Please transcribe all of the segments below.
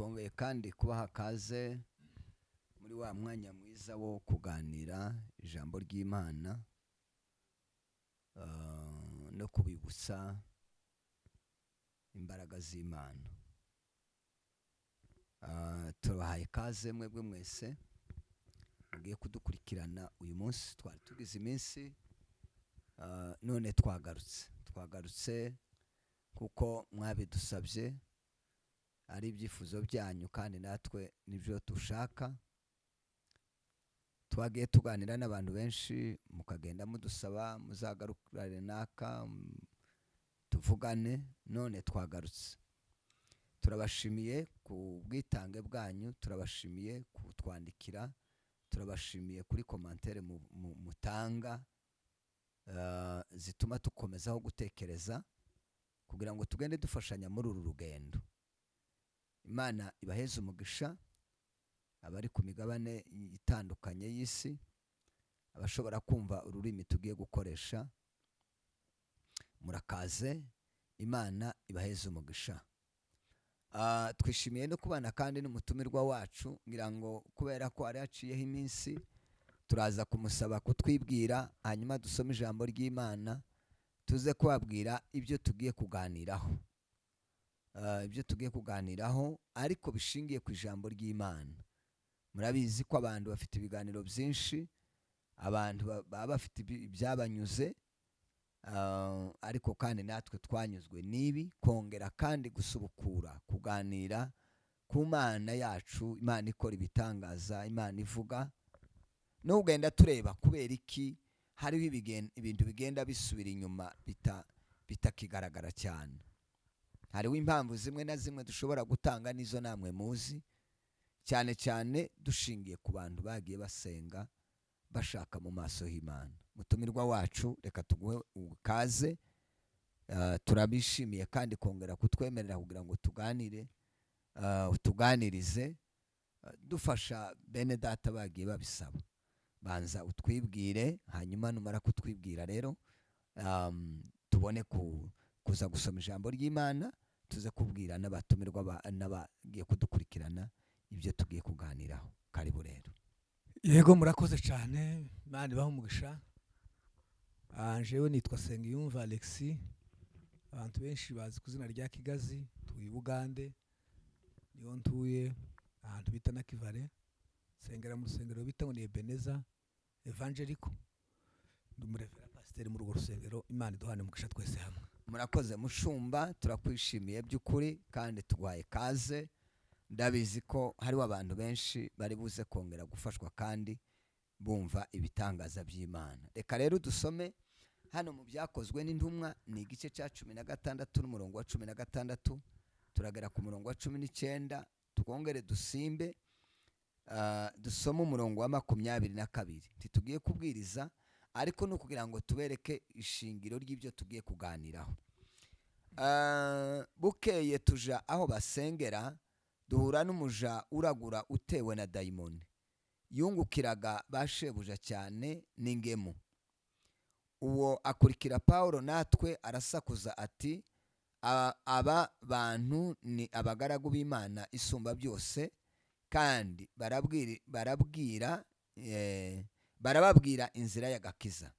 twongeye kandi kubaha kaze muri wa mwanya mwiza wo kuganira ijambo ry'Imana no kubibutsa imbaraga z'Imana. Tubahaye kaze mwebwe mwese mugiye kudukurikirana uyu munsi. Twari tugize iminsi none twagarutse kuko mwabidusabye, ari ibyifuzo byanyu kandi natwe nibyo dushaka. Twagiye tuganira n'abantu benshi, mukagenda mudusaba muzagarukire naka tuvugane, none twagarutse. Turabashimiye ku bwitange bwanyu, turabashimiye kutwandikira, turabashimiye kuri commentaire mutanga zituma tukomezaho gutekereza kugira ngo tugende dufashanya muri uru rugendo. Imana ibaheze umugisha, abari ku migabane itandukanye y'isi, abashobora kumva ururimi tugiye gukoresha, murakaze. Imana ibaheze umugisha. Twishimiye no kubana kandi n'umutumirwa wacu, ngira ngo kubera ko ari haciyeho iminsi turaza kumusaba kutwibwira, hanyuma dusome ijambo ry'Imana tuze kubabwira ibyo tugiye kuganiraho. Ibyo tugiye kuganiraho ariko bishingiye ku ijambo ry'Imana. Murabizi ko abantu bafite ibiganiro byinshi, abantu baba bafite ibyabanyuze, ariko kandi natwe twanyuzwe n'ibi, kongera kandi gusubukura kuganira ku Mana yacu, Imana ikora ibitangaza, Imana ivuga, no kugenda tureba kubera iki hariho ibintu bigenda bisubira inyuma bitakigaragara cyane. Hariho impamvu zimwe na zimwe dushobora gutanga, nizo namwe muzi, cyane cyane dushingiye ku bantu bagiye basenga bashaka mu maso y'Imana. Mutumirwa wacu, reka tuguhe ukaze. Turabishimiye kandi kongera kutwemerera kugira ngo tuganire, tuganirize dufasha bene data bagiye babisaba. Banza utwibwire, hanyuma numara kutwibwira rero tubone kuza gusoma ijambo ry'Imana, tuze kubwira n'abatumirwa n'abagiye kudukurikirana ibyo tugiye kuganiraho. Karibu rero. Yego, murakoze cyane, Imana ibahe umugisha. Jewe nitwa Sengiyumva Alexis, abantu benshi bazi ku izina rya Kigazi, tuye Bugande, niho ntuye, ahantu bita na Kivale, sengera mu rusengero bita ngo ni Ebeneza Evangelical. Ndi umurevera pasiteri muri urwo rusengero. Imana iduhane umugisha twese hamwe. Murakoze mushumba, turakwishimiye by'ukuri kandi tugwaye kaze. Ndabizi ko hariho abantu benshi bari buze kongera gufashwa kandi bumva ibitangaza by'Imana. Reka rero dusome hano mu byakozwe n'intumwa, ni igice cya 16 n'umurongo wa 16, turagera ku murongo wa 19, tukongere dusimbe dusome umurongo wa 22. Ntitugiye kubwiriza, ariko no kugira ngo tubereke ishingiro ry'ibyo tugiye kuganiraho. Bukeye tuja aho basengera, duhura n'umuja uragura utewe na dayimoni, yungukiraga bashebuja cyane n'ingemu. Uwo akurikira Paulo, natwe arasakuza ati, aba bantu ni abagaragu b'Imana isumba byose, kandi barababwira inzira y'agakiza.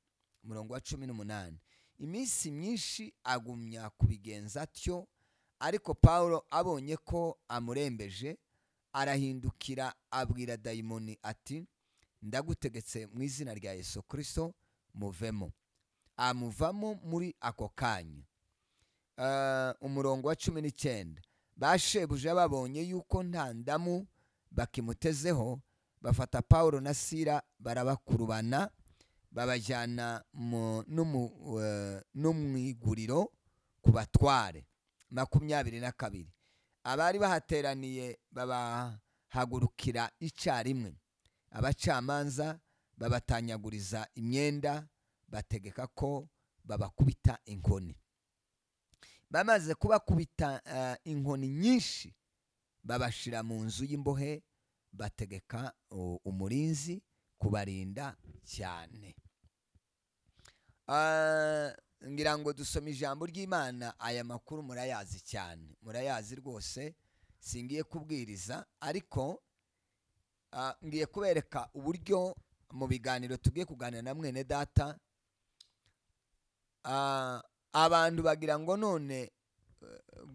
Umurongo wa 18, iminsi myinshi agumya kubigenza atyo, ariko Paulo abonye ko amurembeje, arahindukira abwira dayimoni ati, ndagutegetse mu izina rya Yesu Kristo, muvemo. Amuvamo muri ako kanya. Umurongo wa 19, bashebuja babonye yuko nta ndamu bakimutezeho, bafata Paulo na Sila barabakurubana, babajyana no mu iguriro ku batware. 22, abari bahateraniye babahagurukira icyarimwe, abacamanza babatanyaguriza imyenda, bategeka ko babakubita inkoni. Bamaze kubakubita inkoni nyinshi, babashira mu nzu y'imbohe, bategeka umurinzi kubarinda cyane. ngira ngo dusome ijambo ry'Imana. Aya makuru murayazi cyane, murayazi rwose, singiye kubwiriza ariko ngiye kubereka uburyo mu biganiro tugiye kuganira na mwene data abantu bagira ngo none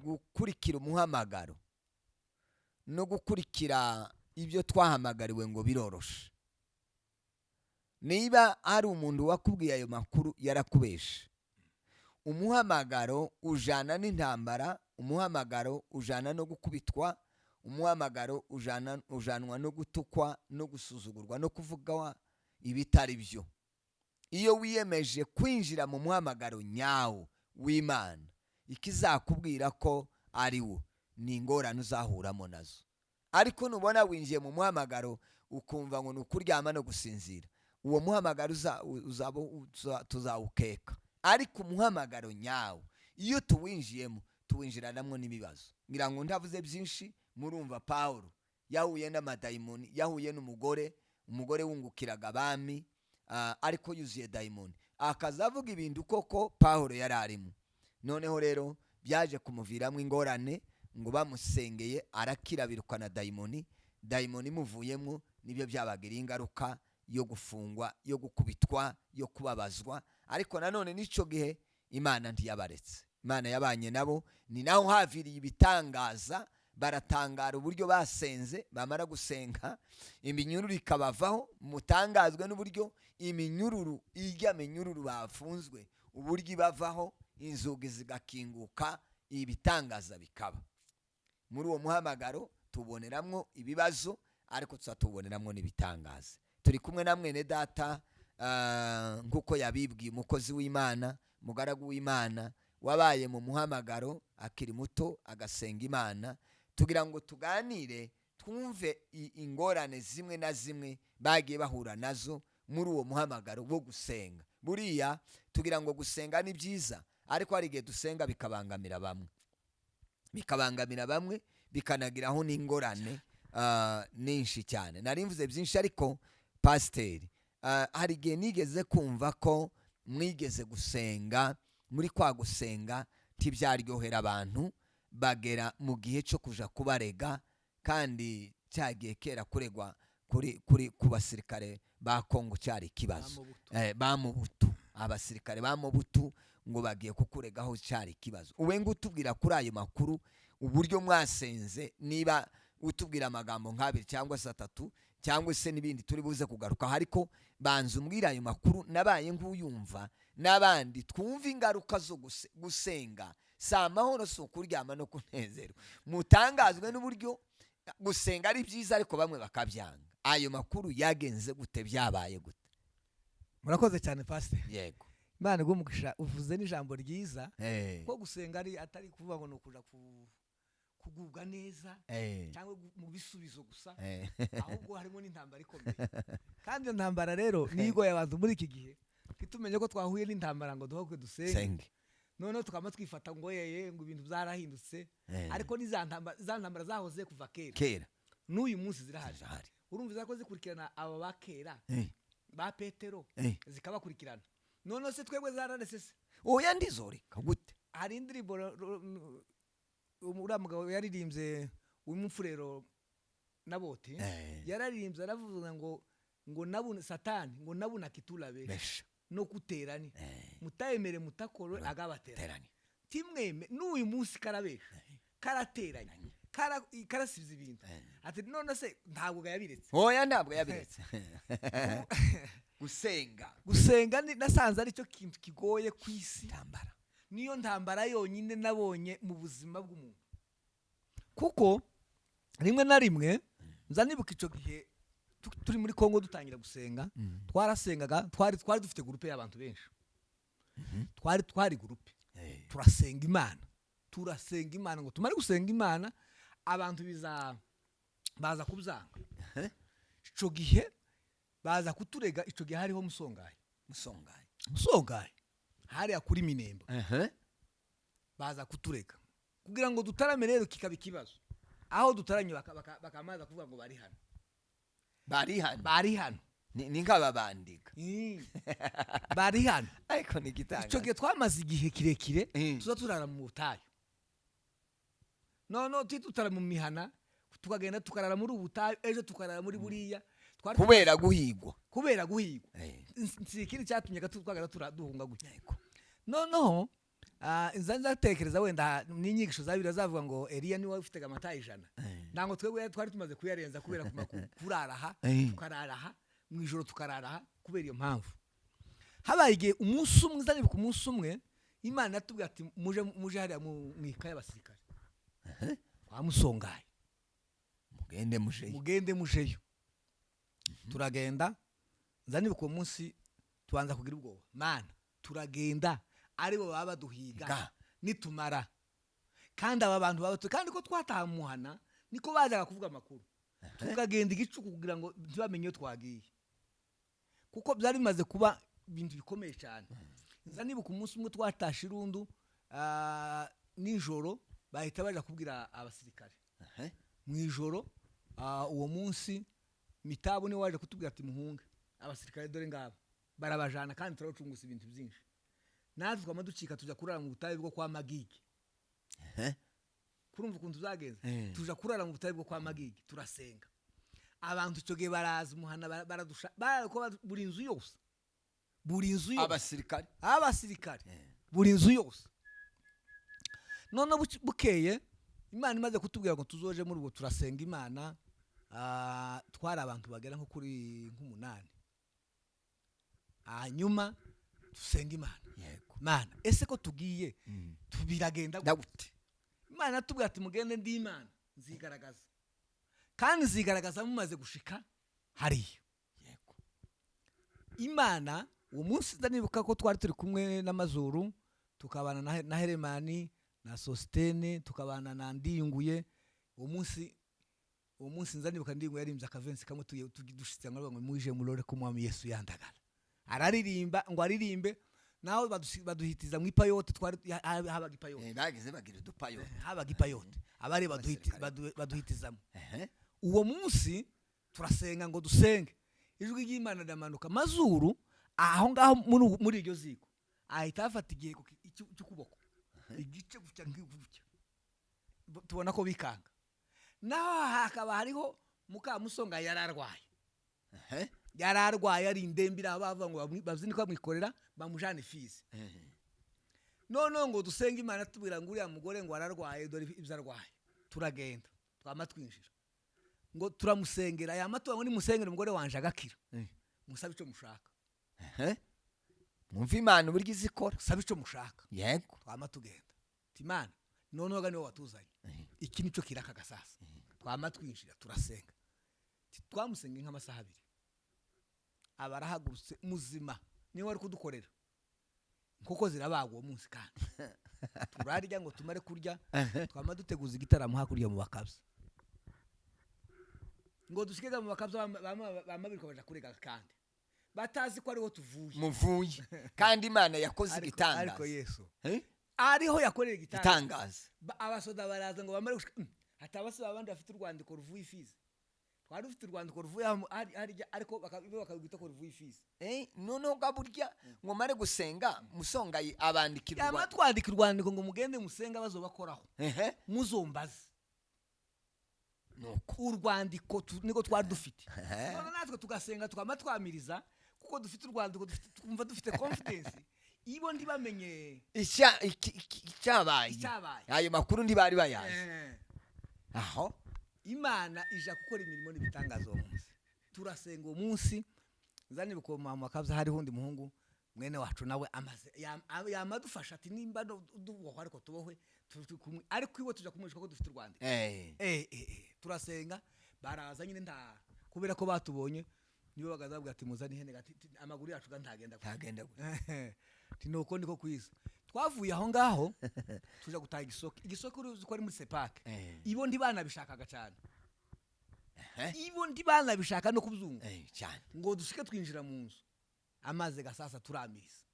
gukurikira umuhamagaro no gukurikira ibyo twahamagariwe ngo biroroshe. Niba hari umuntu wakubwiye ayo makuru yarakubeshe. Umuhamagaro ujana n'intambara, umuhamagaro ujana no gukubitwa, umuhamagaro ujanwa no gutukwa no gusuzugurwa no kuvuga ibitari byo. Iyo wiyemeje kwinjira mu muhamagaro nyawo w'Imana, ikizakubwira ko ari wo ni ingorane uzahuramo nazo. Ariko nubona winjiye mu muhamagaro ukumva ngo ni ukuryama no gusinzira, uwo muhamagaro tuzawukeka. Ariko umuhamagaro nyawo iyo tuwinjiyemo tuwinjiranamo n'ibibazo. Ngira ngo ndavuze byinshi, murumva Pawulo yahuye n'amadayimoni, yahuye n'umugore wungukiraga abami, ariko yuzuye dayimoni, akazavuga ibintu koko Pawulo yari arimo. Noneho rero byaje kumuviramo ingorane, ngo bamusengeye arakira, birukana dayimoni imuvuyemo. Nibyo byabagira ingaruka yo gufungwa, yo gukubitwa, yo kubabazwa. Ariko nanone n'icyo gihe Imana ntiyabaretse, Imana yabanye nabo. Ni naho haviriye ibitangaza, baratangara uburyo basenze, bamara gusenga iminyururu ikabavaho. Mutangazwe n'uburyo iminyururu bafunzwe uburyo ibavaho, inzugi zigakinguka, ibitangaza bikaba. Muri uwo muhamagaro tuboneramwo ibibazo, ariko tuzatuboneramwo n'ibitangaza. Turi kumwe na mwene data nkuko yabibwiye, umukozi w'Imana, mugaragu w'Imana, wabaye mu muhamagaro akiri muto agasenga Imana. Tugira ngo tuganire twumve ingorane zimwe na zimwe bagiye bahura nazo muri uwo muhamagaro wo gusenga. Buriya tugira ngo gusenga ni byiza, ariko hari igihe dusenga bikabangamira bamwe, bikanagiraho n'ingorane nyinshi cyane. Nari mvuze byinshi, ariko pasiteri, hari igihe nigeze kumva ko mwigeze gusenga, muri kwa gusenga ntibyaryohera abantu, bagera mu gihe cyo kuja kubarega, kandi cyagiye kera kuregwa ku basirikare ba Kongo cyari ikibazo. Bamubutu, abasirikare bamubutu ngo bagiye kukuregaho cyari ikibazo. Uwe ngutubwira kuri ayo makuru, uburyo mwasenze, niba utubwira amagambo nk'abiri cyangwa se atatu, cyangwa se n'ibindi turi buze kugaruka. Ariko banza umbwira ayo makuru, nabaye nk'uyumva, n'abandi twumva ingaruka zo gusenga. Si amahoro, si ukuryama no kunezerwa. Mutangazwe n'uburyo gusenga ari byiza, ariko bamwe bakabyanga. Ayo makuru yagenze gute, byabaye gute? Murakoze cyane pastor. Yego, Imana igumugisha. Uvuze n'ijambo ryiza, ko gusenga atari kuvuga ngo nukuja kugubwa neza cyangwa mu bisubizo gusa, ahubwo harimo n'intambara ikomeye. Kandi iyo ntambara rero nigoye abantu muri iki gihe, kitumenye ko twahuye n'intambara ngo duhoke dusenge. Noneho tukaba twifata ngo ngo ibintu byarahindutse, ariko ni za ntambara zahoze kuva kera n'uyu munsi zirahari. Urumva ko zikurikirana aba bakera ba Petero, zikabakurikirana. Noneho se twebwe zararese se, oya ndizoreka gute? Hari indirimbo uriya mugabo yaririmbye w'umufurero Naboti, yararirimbye aravuga ngo nabuna Satani, ngo nabuna kitulabesha no kuterani, mutayemere mutakoro agabaterani. Timweme n'uyu munsi karabesha, karateranye, karasibiza ibintu. Ati none se ntabwo yabiretse? Oya ntabwo yabiretse. Gusenga nasanze ari cyo kintu kigoye ku isi. Ntambara niyo ntambara yonyine nabonye mu buzima bw'umuntu, kuko rimwe na rimwe nza nibuka icyo gihe turi muri Kongo dutangira gusenga. Twarasengaga, twari dufite groupe y'abantu benshi, twari groupe, turasenga Imana ngo tumare gusenga Imana, abantu baza kubyanga. Icyo gihe baza kuturega. Icyo gihe hariho musongaye hariya kuri Minemba. Baza kuturega kugira ngo dutarame, rero kikaba ikibazo. Aho dutaranye bakamaza kuvuga ngo bari hano ni nk'ababandiga bari hano. Ariko ni gitanga, icyo gihe twamaze igihe kirekire tuza turara mu butayu. no tutara mu mihana tukagenda tukarara muri ubutayu ejo tukarara muri buriya kubera guhigwa si ikindi cyatumye twagara duhunga gutya noneho nza tekereza wenda n'inyigisho za Bibiliya zavuga ngo Eliya niwe ufite amata 100 ntango twebwe twari tumaze kuyarenza kubera kuraraha tukararaha mu ijoro tukararaha kubera iyo mpamvu habaye igihe umunsi umwe nzanibuka umunsi umwe Imana yatubwiye ati muje hariya mu ikaye y'abasirikare twamusongaye mugende mujeyo turagenda nzanibuka uwo munsi tubanza kugira ubwoba Mana turagenda aribo baba baduhiga nitumara kandi aba bantu kandi ko twatamuhana niko bazaga kuvuga amakuru tukagenda igicuku kugira ngo ntibamenye iyo twagiye kuko byari bimaze kuba ibintu bikomeye cyane nzanibuka umunsi umwe twatashe irundu nijoro bahita baje kubwira abasirikare mu ijoro uwo munsi Mitabu niwe waje kutubwira ati muhunge abasirikare dore ngaba barabajana kandi turabacunguza ibintu byinshi natwe twamaducika tuja kurara mu butayu bwo kwa Magigi kurumva ukuntu zagenze tuja kurara mu butayu bwo kwa Magigi turasenga abantu cyo gihe baraza umuhana baradusha barako buri inzu yose abasirikare buri inzu yose none bukeye Imana imaze kutubwira ngo tuzoje muri ubwo turasenga Imana twara abantu bagera nko kuri 8 hanyuma dusenga Imana Mana ese ko tugiye tubiragenda gute Imana tubwira ati mugende ndi Imana nzigaragaza kandi nzigaragaza mumaze gushika hariyo Imana uwo munsi ndanibuka ko twari turi kumwe n'Amazuru tukabana na Heremani na Sostene tukabana na Ndiyunguye uwo munsi nzanibuka Ndiyunguye yarimze akavensi kamwe dushitse ngo muje murore ko Mwami Yesu yandagara araririmba ngo aririmbe naho baduhitiza mu ipayote twari habaga ipayote bagize bagira udupayote habaga ipayote abari baduhitizamo uwo munsi turasenga ngo dusenge ijwi ry'Imana ndamanuka Mazuru aho ngaho muri iryo ziko ahita afata igihe cy'ukuboko igice gucya nk'igucya tubona ko bikanga naho hakaba hariho Mukamusonga yararwaye ari indembira bava ngo bazinika bamwikorera bamujane Fizi none ngo dusenga Imana tubwira ngo uriya mugore ngo ararwaye dore ibyo arwaye turagenda twamatwinjira ngo turamusengera aya mato ngo ni musengera umugore wanje agakira musabe ico mushaka mwumva Imana uburyo izikora sabe ico mushaka yego twamatugenda Imana none oga niwe watuzanye iki nico kiraka gasasa twamatwinjira turasenga twamusenga nk'amasaha 2 abarahagurutse muzima niwe wari kudukorera nkoko zirabagwa uwo munsi kandi turarya ngo tumare kurya twamaduteguza igitaramo hakurya mu bakabza ngo dushikega mu bakabza bamabiriko baje kurega kandi batazi ko ariho muvuye kandi Imana yakoze igitangaza ariko Yesu ariho yakorera igitangaza abasoda baraza ngo bamare gushika hatabase babandi bafite urwandiko ruvuye Fizi twari ufite urwandiko ruvuye ariko bakabwita ko ruvuye Fizi none gaburya ngo mare gusenga Musongaye abandikirwa amatwandika urwandiko ngo mugende musenga bazobakoraho muzombaze nuko urwandiko niko twari dufite none natwe tugasenga tukamatwamiriza kuko dufite urwandiko twumva dufite confidence ibo ndibamenye icyabaye ayo makuru ndibari bayazi aho Imana ija gukora imirimo n'ibitangazo umunsi turasenga umunsi nzanibuka mama akabza hari hundi muhungu mwene wacu nawe amaze yamadufasha ati nimba dubohwa ariko tubohwe kumwe ariko iwe tuja kumwishwa ko dufite urwandiko turasenga baraza nyine nda kubera ko batubonye nibo bagazabwa ati muzani hene gati amaguru yacu ntagenda nuko niko kwiza twavuye aho ngaho tuja gutaha igisoko uruzi ko ari muri Sepake ibo ndibana bishakaga cyane ibo ndibana bishaka no kubyunga cyane ngo dushike twinjira mu nzu amaze gasasa turamiriza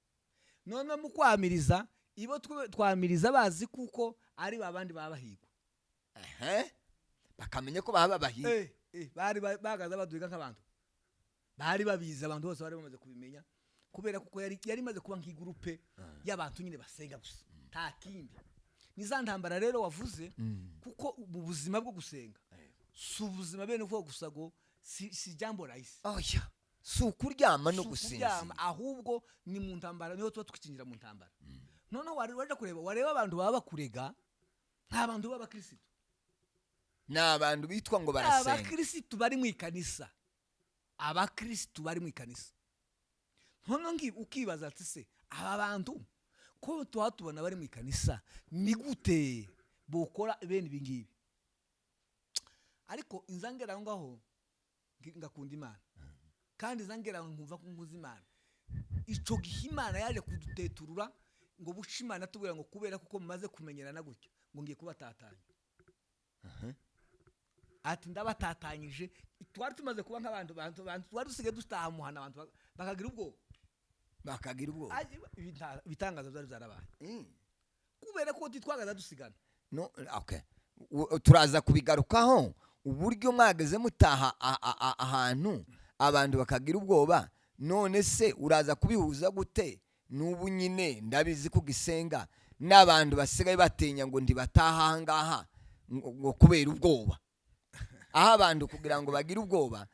none mu kwamiriza ibo twamiriza bazi kuko ari babandi babahigwa bakamenya ko baba bahiga bari bagaza baduhiga nk'abantu bari babiza abantu bose bari bamaze kubimenya kubera kuko yari maze kuba nk'igurupe y'abantu nyine basenga gusa nta kindi ni za ntambara rero wavuze kuko mu buzima bwo gusenga si ubuzima bene uvuga gusa ngo si jambo rahisi oya si ukuryama no Si gusinzira ukuryama, ahubwo ni mu ntambara niho tuba twikinjira mu ntambara noneho waje wareba abantu baba bakurega nta bantu b'abakirisitu ni abantu bitwa ngo barasenga abakirisitu bari mu ikanisa abakirisitu bari mu ikanisa noneho ukibaza ati se aba bantu ko tuba tubona bari mu ikanisa ni gute bokora bene ibi ngibi ariko inzangera aho ngaho ngakunda Imana kandi inzangera nkumva ko nkuzi Imana ico gihe Imana yaje kuduteturura ngo buca Imana tubwira ngo kubera kuko mumaze kumenyerana gutyo ngo ngiye kubatatanya ati ndabatatanyije twari tumaze kuba nk'abantu twari dusigaye dutaha muhana abantu bakagira ubwoba ibitangaza byari byarabaye kubera ko twagaza dusigana no okay turaza kubigarukaho uburyo mwageze mutaha ahantu abantu bakagira ubwoba none se uraza kubihuza gute n'ubu nyine ndabizi ko gisenga n'abantu basigaye batinya ngo ndibataha ahangaha ngo kubera ubwoba aho abantu kugira ngo bagire ubwoba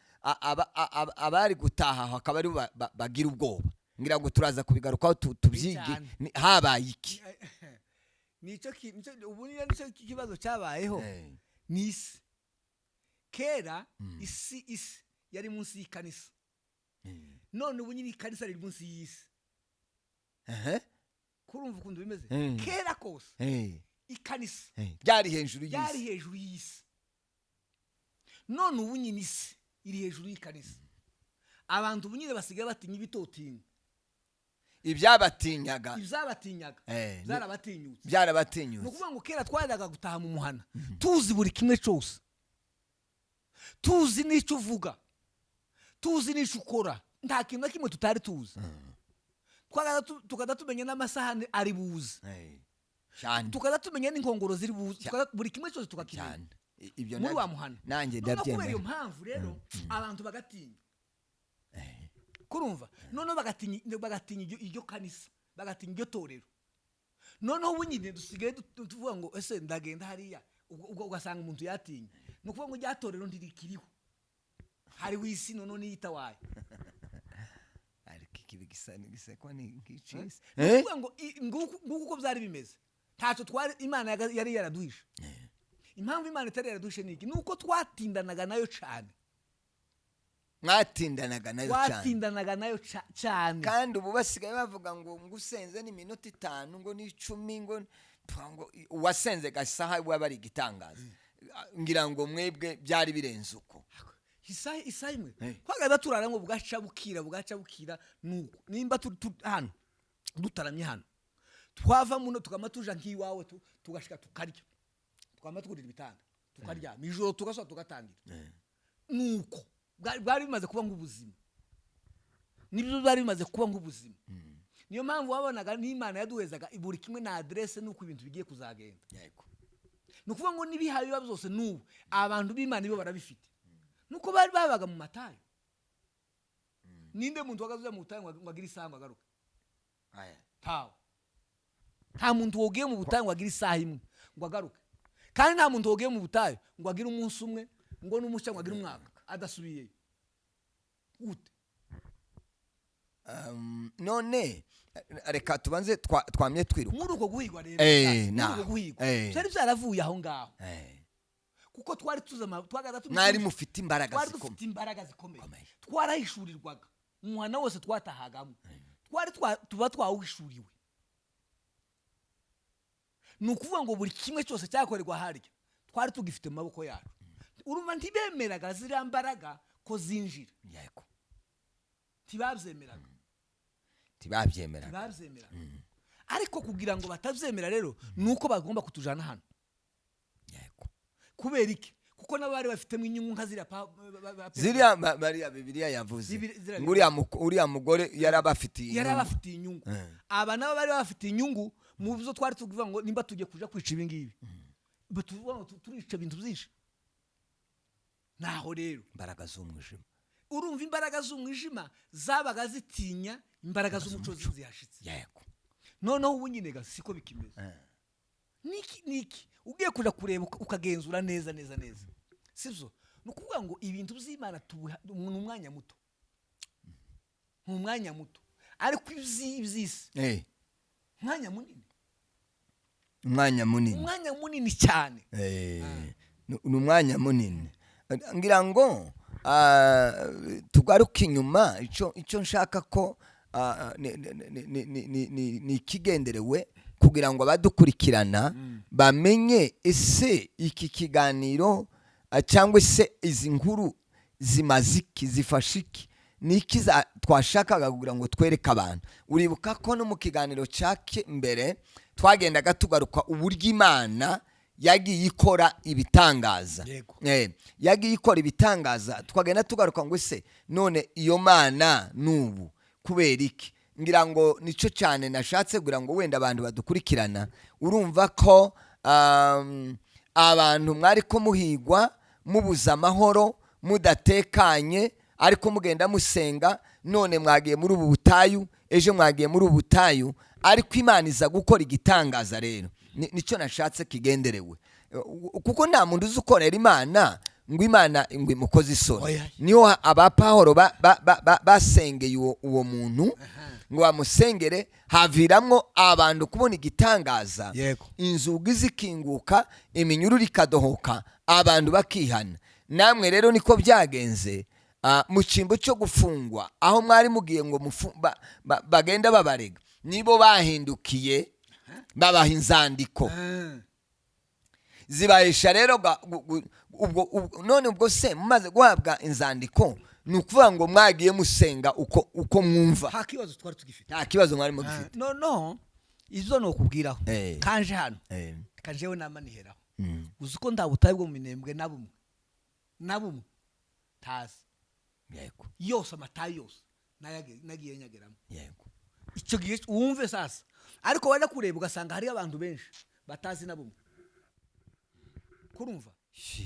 abari gutaha hakaba ari bagira ubwoba ngira ngo turaza kubigarukaho tubyige habaye iki ubu nicyo kibazo cyabayeho ni isi kera isi yari munsi y'ikanisa none ubu nyine ikanisa riri munsi y'isi kurumva ukuntu bimeze kera kose ikanisa ryari hejuru y'isi none ubu nyine isi iri hejuru y'ikanisa abantu ubu nyine basigaye batinya ibitotinga ibyabatinyaga byarabatinyutse ni ukuvuga ngo kera twajyaga gutaha mu muhana tuzi buri kimwe cyose tuzi n'icyo uvuga tuzi n'icyo ukora nta kintu na kimwe tutari tuzi tukajya tumenya n'amasahani ari buze tukajya tumenya n'inkongoro ziri buze buri kimwe cyose tukakimenya muri wa muhana noneho kubera iyo mpamvu rero abantu bagatinya kurumva noneho bagatinya iryo kanisa bagatinya iryo torero noneho ubu nyine dusigaye tuvuga ngo ese ndagenda hariya ugasanga umuntu yatinye ni ukuvuga ngo irya torero ntirikiriho hariho isi noneho niyita wayo ariko ikibi gisekwa ni nk'icisi ni ukuvuga ngo nguko uko byari bimeze ntacyo twari Imana yari yaraduhishe impamvu Imana itari yaraduhishe ni iki ni uko twatindanaga nayo cyane mwatindanaga nayo cyane kandi ubu basigaye bavuga ngo usenze ni minota 5 ngo ni 10 ngo uwasenze gasaha waba ari igitangaza ngira ngo mwebwe byari birenze uko isaha imwe twagaza turara ngo bugaca bukira nuko nimba hano dutaramye hano twava muno tukama tuja nk'iwawe tugashika tukarya twama twurira ibitanda tukarya mijoro tugaswa tugatangira nuko bwari bimaze kuba nk'ubuzima nibyo bwari bimaze kuba nk'ubuzima niyo mpamvu wabonaga n'Imana yaduhezaga buri kimwe na adresse nuko ibintu bigiye kuzagenda yego nukuvuga ngo nibihaye biba byose n'ubu abantu b'Imana bo barabifite nuko bari babaga mu matayo ninde muntu wagazuye mu butayu ngo agire isaha ngo agaruke nta muntu wogiye mu butayu ngo agire isaha imwe ngo agaruke kandi nta muntu wogiye mu butayu ngo agire umunsi umwe ngo n'umushya ngo agire umwaka adasubiyeyo gute none reka tubanze twamye twiruka muri uko guhigwa rero muri uko guhigwa byari byaravuye aho ngaho kuko twari tuzama twagaza mwari mufite imbaraga zikomeye twarahishurirwaga umwana wose twatahagamo tuba twawuhishuriwe ni ukuvuga ngo buri kimwe cyose cyakorerwa harya twari tugifite mu maboko yacu urumva ntibemeraga ziriya mbaraga ko zinjira yego ntibabyemeraga ariko kugira ngo batabyemera rero nuko bagomba kutujana hano yego kubera iki kuko nabari bafitemo inyungu nka ziriya Mariya Bibiliya yavuze uriya mugore yarabafitiye inyungu aba nabo bari bafitiye inyungu mu byo twari tuvuga ngo nimba tugiye kuja kwica ibi ngibi turica ibintu byinshi naho rero imbaraga z'umwijima urumva imbaraga z'umwijima zabaga zitinya imbaraga z'umuco zihashitse yego noneho ubu nyine siko bikimeze niki ugiye kuja kureba ukagenzura neza sivyo nukuvuga ngo ibintu by'Imana mu mwanya muto ariko iby'isi umwanya munini cyane ni umwanya munini ngira ngo tugaruke inyuma icyo nshaka ko ni ikigenderewe kugira ngo abadukurikirana bamenye ese iki kiganiro cyangwa se izi nkuru zimaze iki zifasha iki ni iki twashakaga kugira ngo twereke abantu. Uribuka ko no mu kiganiro cyake mbere twagendaga tugaruka uburyo Imana yagiye ikora ibitangaza, yagiye ikora ibitangaza, twagenda tugaruka ngo ese none iyo Mana nubu kubera iki. Ngira ngo nico cyane nashatse kugira ngo wenda abantu badukurikirana urumva ko abantu mwari ko muhigwa mubuza amahoro mudatekanye ariko mugenda musenga, none mwagiye muri ubu butayu, ejo mwagiye muri ubu butayu, ariko Imana iza gukora igitangaza. Rero nicyo nashatse kigenderewe, kuko nta muntu uzi ukorera Imana ngo Imana ngo imukoze isoni. Niho abapahoro basengeye uwo muntu ngo bamusengere, haviramwo abantu kubona igitangaza, inzugi zikinguka, iminyururu ikadohoka, abantu bakihana. Namwe rero niko byagenze mu cyimbo cyo gufungwa, aho mwari mugiye ngo bagenda babarega, nibo bahindukiye babaha inzandiko zibahisha. Rero none ubwo se mumaze guhabwa inzandiko ni ukuvuga ngo mwagiye musenga uko mwumva, nta kibazo mwari mugifite. no izo no kubwiraho kanje hano kanjewe namaniheraho uzi ko nda butaye bwo mu minembwe na bumwe tazi yose amatayi yose nagiye nyageramo. Icyo gihe wumve sasa, ariko waje kureba ugasanga hari abantu benshi batazi na bumwe, kurumva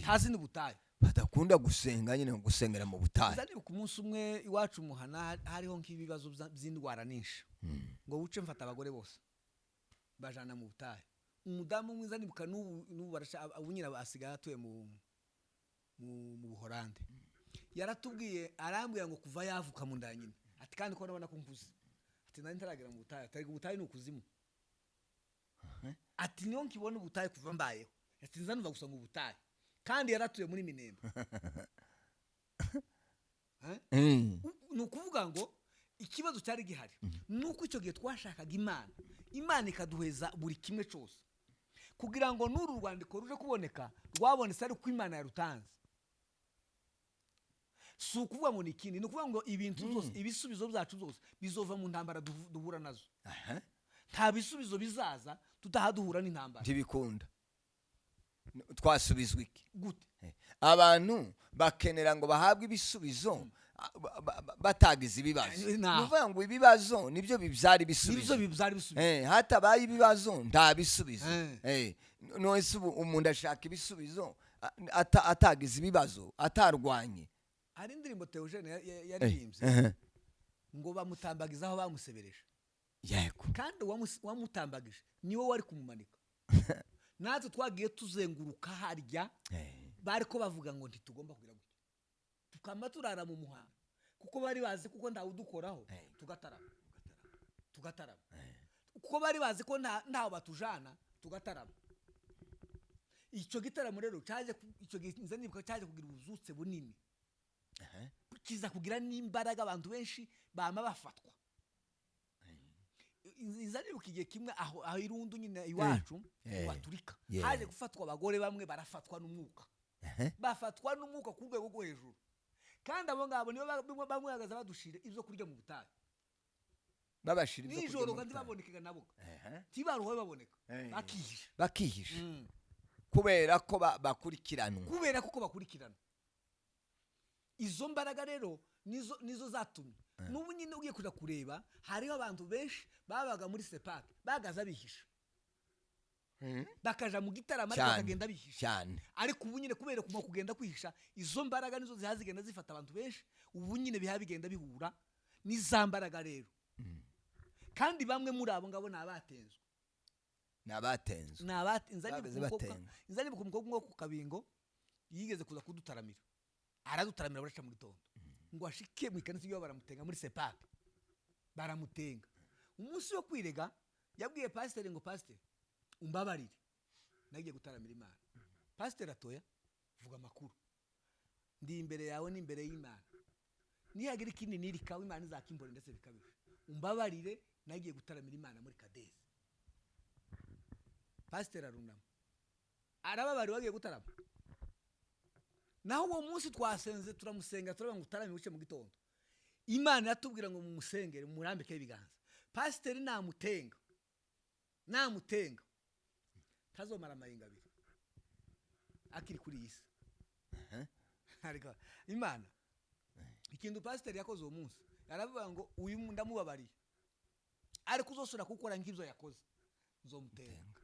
tazi ni butayi, badakunda gusenga nyine gusengera mu butayi. Zari ku munsi umwe iwacu muhana hariho nk'ibibazo by'indwara nyinshi, ngo buce mfata abagore bose bajana mu butayi. Umudamu mwiza nibuka n'ubu barasha abunyira basigaye atuye mu Buholande, yaratubwiye arambwira ngo kuva yavuka mu nda nyine ati kandi ko nabona ko nkuze, ati nari ntaragera mu butayi, atari ubutayi n'ukuzimu, ati niyo nkibona ubutayi kuva mbayeho, ati nzanumva gusa mu butayi, kandi yaratuye muri Minembwe. Ni ukuvuga ngo ikibazo cyari gihari nuko icyo gihe twashakaga Imana ikaduheza buri kimwe cyose, kugira ngo n'uru rwandiko ruje kuboneka rwabonetse ari ko Imana yarutanze. Si ukuvuga ngo ni ikindi, ni ukuvuga ngo ibintu byose, ibisubizo byacu byose bizova mu ntambara duhura nazo. Nta bisubizo bizaza tutahaduhura n'intambara, ntibikunda. Twasubizwa iki gute? Abantu bakenera ngo bahabwe ibisubizo batagize ibibazo. Nuvuga ngo ibibazo nibyo bibyara ibisubizo, hatabaye ibibazo nta bisubizo. None umuntu ashaka ibisubizo atagize ibibazo, atarwanye. Hari indirimbo Theogene yaririmbye ngo bamutambagiza aho bamusebereje, kandi wamutambagije niwe wari kumumanika. Natwe twagiye tuzenguruka harya, bariko bavuga ngo ntitugomba kugira gutya, tukamba turara mu muhanda kuko bari bazi kuko ntawe udukoraho, tugatarama kuko bari bazi ko ntawe batujana, tugatarama. Icyo gitaramo rero cyaje, icyo gihe nibuka cyaje kugira ubuzutse bunini, kiza kugira n'imbaraga, abantu benshi bama bafatwa. Inzanibuka igihe kimwe aho irundu nyine iwacu waturika, haje gufatwa abagore bamwe barafatwa n'umwuka, bafatwa n'umwuka ku rwego rwo hejuru, kandi abo ngabo nibo bamwagaza badushira ibyo kurya mu butayu, babashira ibyo kurya nijoro kandi babonekaga nabo tibaruho baboneka, bakihisha kubera ko bakurikiranwa, izo mbaraga rero nizo zatumye n'ubu nyine ugiye kuja kureba hariho abantu benshi babaga muri sepake bagaza bihisha, bakaja mu gitaramo ariko bakagenda bihisha. Ariko ubu nyine kubera kuma kugenda kwihisha, izo mbaraga nizo zihazigenda zifata abantu benshi, ubu nyine biha bigenda bihura n'izambaraga rero. Kandi bamwe muri abo ngabo nabatenzwe, nabatenze Bageze batenga. inzani umukobwa wo ku Kabingo yigeze kuza kudutaramira aradutaramira baraca mu gitondo ngo ashike mu ikanisa iyo baramutenga muri Sepak baramutenga umunsi wo kwirega yabwiye pasiteri ngo pasiteri umbabarire nagiye gutaramira Imana. Pasiteri atoya vuga amakuru ndi imbere yawe n'imbere y'Imana nihagira ikindi nirikawe Imana izakimbora ndetse bikabije umbabarire nagiye gutaramira Imana muri Kadezi. Pasiteri arunama arababari wagiye gutarama naho uwo munsi twasenze turamusenga turavuga ngo utaramire uce mu gitondo Imana yatubwira ngo mumusengere murambike ibiganza. Pasiteri namutenga tazomara amahinga abiri akiri kuri iyi si. Ariko Imana ikintu pasiteri yakoze uwo munsi yaravuga ngo uyu ndamubabariye ariko uzosura gukora nk'ibyo yakoze nzomutenga.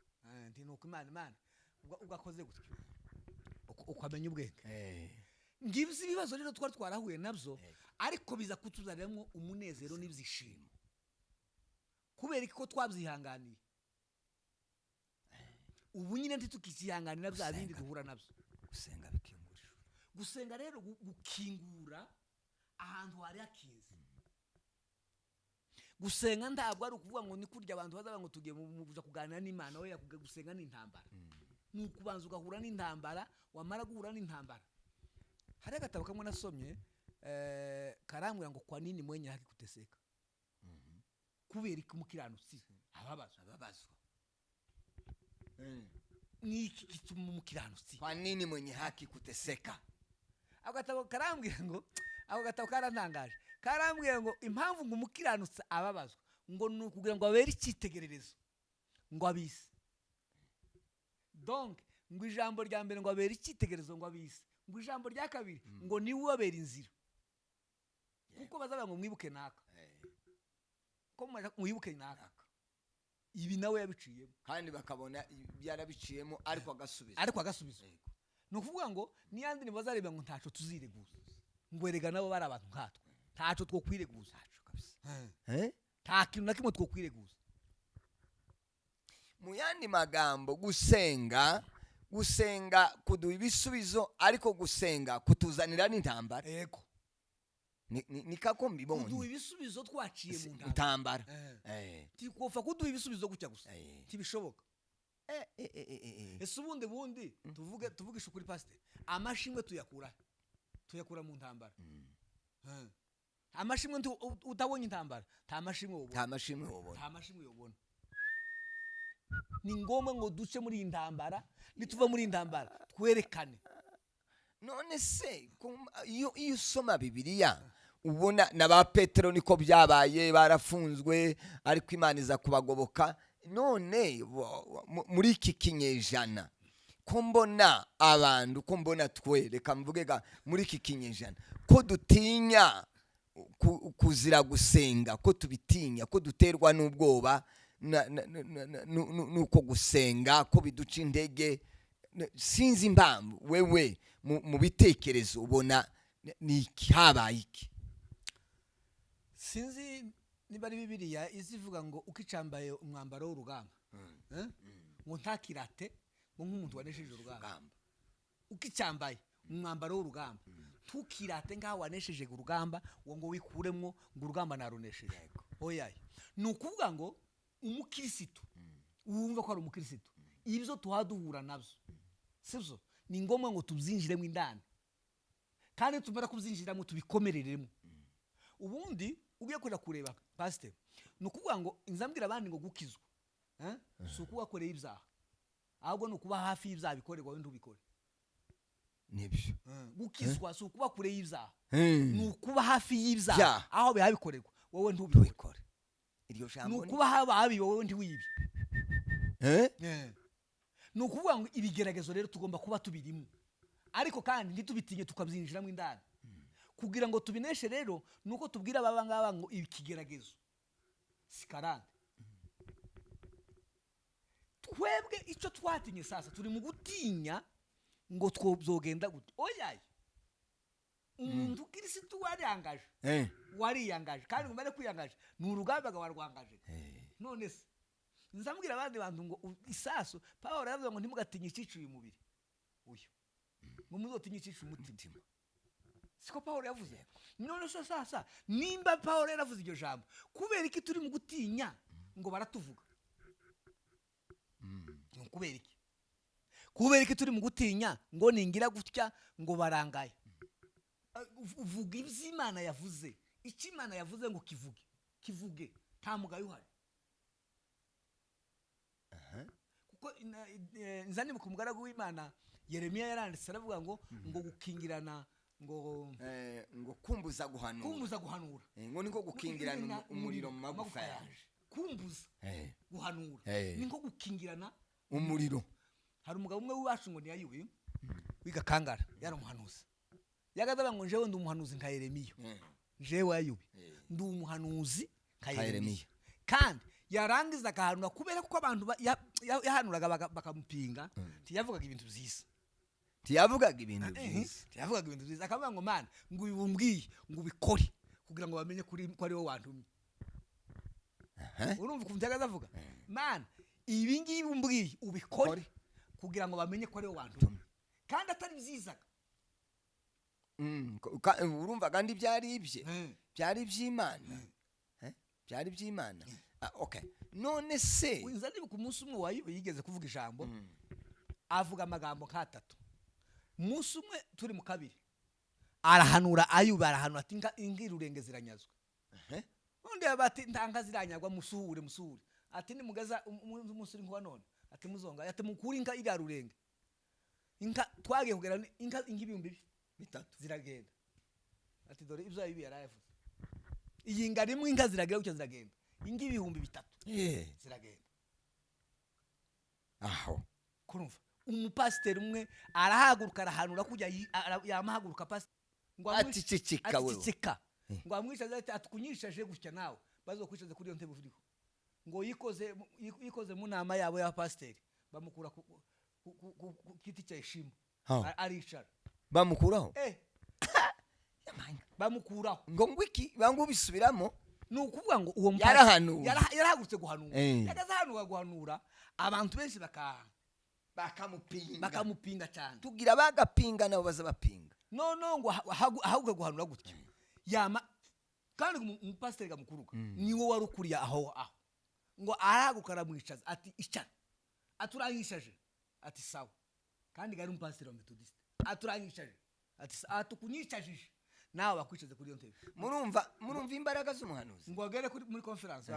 Ndi nuko Imana ugakoze gutyo ukamenya ubwenge. Ngibyo ibibazo rero twari twarahuye nabyo ariko biza kutuzaniramo umunezero n'ibyishimo kubera ko twabyihanganiye. Ubu nyine ntitukizihanganira bya bindi duhura nabyo. Gusenga rero gukingura ahantu hari hakize. Gusenga ntabwo ari ukuvuga ngo ni kurya abantu bazavuga ngo tugiye mu kuja kuganira n'Imana. Oya, gusenga ni intambara. Ni ukubanza ugahura n'intambara, wamara guhura n'intambara. Hari agatabo kamwe nasomye karambwira ngo kwa nini mwenye haki kuteseka. Kubera ko umukiranutsi ababazwa. Ni iki gituma umukiranutsi? Kwa nini mwenye haki kuteseka? Agatabo karambwira ngo ako gatabo karantangaje. Karambwira ngo impamvu ngo umukiranutsi ababazwa ngo ni ukugira ngo abere icyitegererezo ngo abise. Donc ngo ijambo rya mbere ngo abere icyitegererezo ngo abise. Ngo ijambo rya kabiri ngo ni we abera inzira. Kuko bazavuga ngo mwibuke naka. Ko mwibuke naka. Ibi nawe yabiciyemo kandi bakabona byarabiciyemo ariko agasubiza. No kuvuga ngo niyandi nibazareba ngo ntaco tuzireguza. Ngo erega nabo bari abantu nkatwe. Ntaco two kwireguza kabisa. Nta kintu na kimwe two kwireguza. Mu yandi magambo gusenga kuduha ibisubizo ariko gusenga kutuzanira n'intambara. Yego. Ni kako mbibonye. Kuduha ibisubizo twaciye mu ntambara. Tikofa kuduha ibisubizo gutya gusa. Tibishoboka. Ese ubundi tuvugisha ukuri pastor. Amashimwe tuyakura mu ntambara. Amashimwe utabonye intambara nta mashimwe ubona. Ni ngoma ngo duce muri intambara nituva muri intambara twerekane. None se iyo usoma Bibiliya ubona na ba Petero niko byabaye barafunzwe ariko Imana iza kubagoboka. None muri iki kinyejana ko mbona abantu ko mbona reka mvugega muri iki kinyejana ko dutinya kuzira gusenga, ko tubitinya, ko duterwa n'ubwoba nuko gusenga ko biduca intege. Sinzi impamvu wewe mu bitekerezo ubona ni habaye iki? Sinzi niba ari Bibiliya izivuga ngo ukicambaye umwambaro w'urugamba ngo ntakirate ngo nk'umuntu wanesheje urugamba. Ukicambaye umwambaro w'urugamba ntukirate ngaho wanesheje urugamba ngo wikuremwo ngo urugamba narunesheje. Oya, ni ukuvuga ngo umukirisitu wumva ko ari umukirisitu ibyo tuhaduhura nabyo sibyo ni ngombwa ngo tubyinjiremo indani kandi tumara kubyinjiramo tubikomereremo. Ubundi ugiye kureba pastor ni ukuvuga ngo inzambwira abandi ngo gukizwa si ukuba akoreye ibyaha ahubwo ni ukuba hafi y'ibyaha bikorerwa wenda ubikore. Nibyo gukizwa si ukuba kure y'ibyaha ni ukuba hafi y'ibyaha aho bihabikorerwa wowe ntubikore. Iryo jambo ni ukuba habi wowe ntiwibi. Ni ukuvuga ngo ibigeragezo rero tugomba kuba tubirimo ariko kandi ntitubitinye tukabyinjiramo indani kugira ngo tubineshe. Rero nuko tubwira ababa ngaba ngo ikigeragezo sikarande. Twebwe icyo twatinye sasa turi mu gutinya ngo twozogenda gute. Oya, umuntu kirisitu wariyangaje kandi umare kwiyangaje ni urugamba warwangaje. None se nzambwira abandi bantu ngo isasu Pawulo yaravuze ngo ntimugatinye icica uyu mubiri uyu ngo muzotinye icica umutima. Siko Pawulo yavuze. None so sasa nimba Pawulo yaravuze iryo jambo kubera iki turi mu gutinya ngo baratuvuga? Kubera iki turi mu gutinya ngo ningira gutya ngo barangaye? Uvuga iby'Imana yavuze. Icyo Imana yavuze ngo kivuge nta mugayo uhari. Kuko nzani ku mugaragu w'Imana Yeremiya yaranditse aravuga ngo gukingirana ngo kumbuza guhanura ngo niko gukingirana umuriro mu magufa yaje. Kumbuza guhanura niko gukingirana umuriro. Hari umugabo umwe w'iwacu ngo niyayuye wiga Kangara yari umuhanuzi. Yagaza ngo njewe ndi umuhanuzi nka Yeremiya. Jewe ayubi ndi umuhanuzi nka Yeremiya. Kandi yarangiza akahanura kubera ko abantu yahanuraga bakamupinga tiyavugaga ibintu byiza. Tiyavugaga ibintu byiza. Akavuga ngo mana ngo ubimbwiye ngo ubikore kugira ngo bamenye ko ari wowe wantumye. Urumva ukuntu yagaza avuga? Mana ibi ngibi umbwiye ubikore kugira ngo bamenye ko ari wowe wantumye. Kandi atari byiza. Urumva kandi byari iby'Imana. Byari iby'Imana. Okay. None se winzani ku munsi umwe wayo yigeze kuvuga ijambo avuga amagambo nk'atatu. Munsi umwe turi mu kabiri arahanura Ayuba arahanura ati ingira urenge ziranyazwa. Undi abati ntanga ziranyagwa musuhure ati ni mugaza umunsi uri nkuwa none ati muzonga ati mukuri inka iri arurenge inka twagiye kugera inka ingibihumbi bitatu ziragenda ati dore ibyo Ayuba yaravuze iyi ngari mu inka ziragera ucyo ziragenda ingibihumbi bitatu ziragenda aho. Kurumva umupasiteri umwe arahaguruka arahanura kujya yamahaguruka pasiteri ngo aticicika ngo amwishaje ati atukunyishaje gutya nawe bazokwishaze kuri iyo ntebe uriho ngo yikoze mu nama yabo ya pasiteri bamukura ku kiti cya ishimo aricara bamukuraho bamukuraho ngo ngwiki bangu bisubiramo. Nukuvuga ngo uwo yarahagurutse guhanura. Yagazahanura guhanura abantu benshi bakamupinga cyane. Tugira bagapinga nabo baza bapinga. No ngo ahaguruka guhanura gutya. Yama kandi umupasiteri gamukuruka niwo warukuriye aho ngo arahaguruka aramwicaza ati icara aturangishaje ati sawa kandi gari umupasiteri wa Methodist aturangishaje ati atukunyicajije nawe bakwicaze kuri iyo ntebe. Murumva imbaraga z'umuhanuzi ngo agere muri conference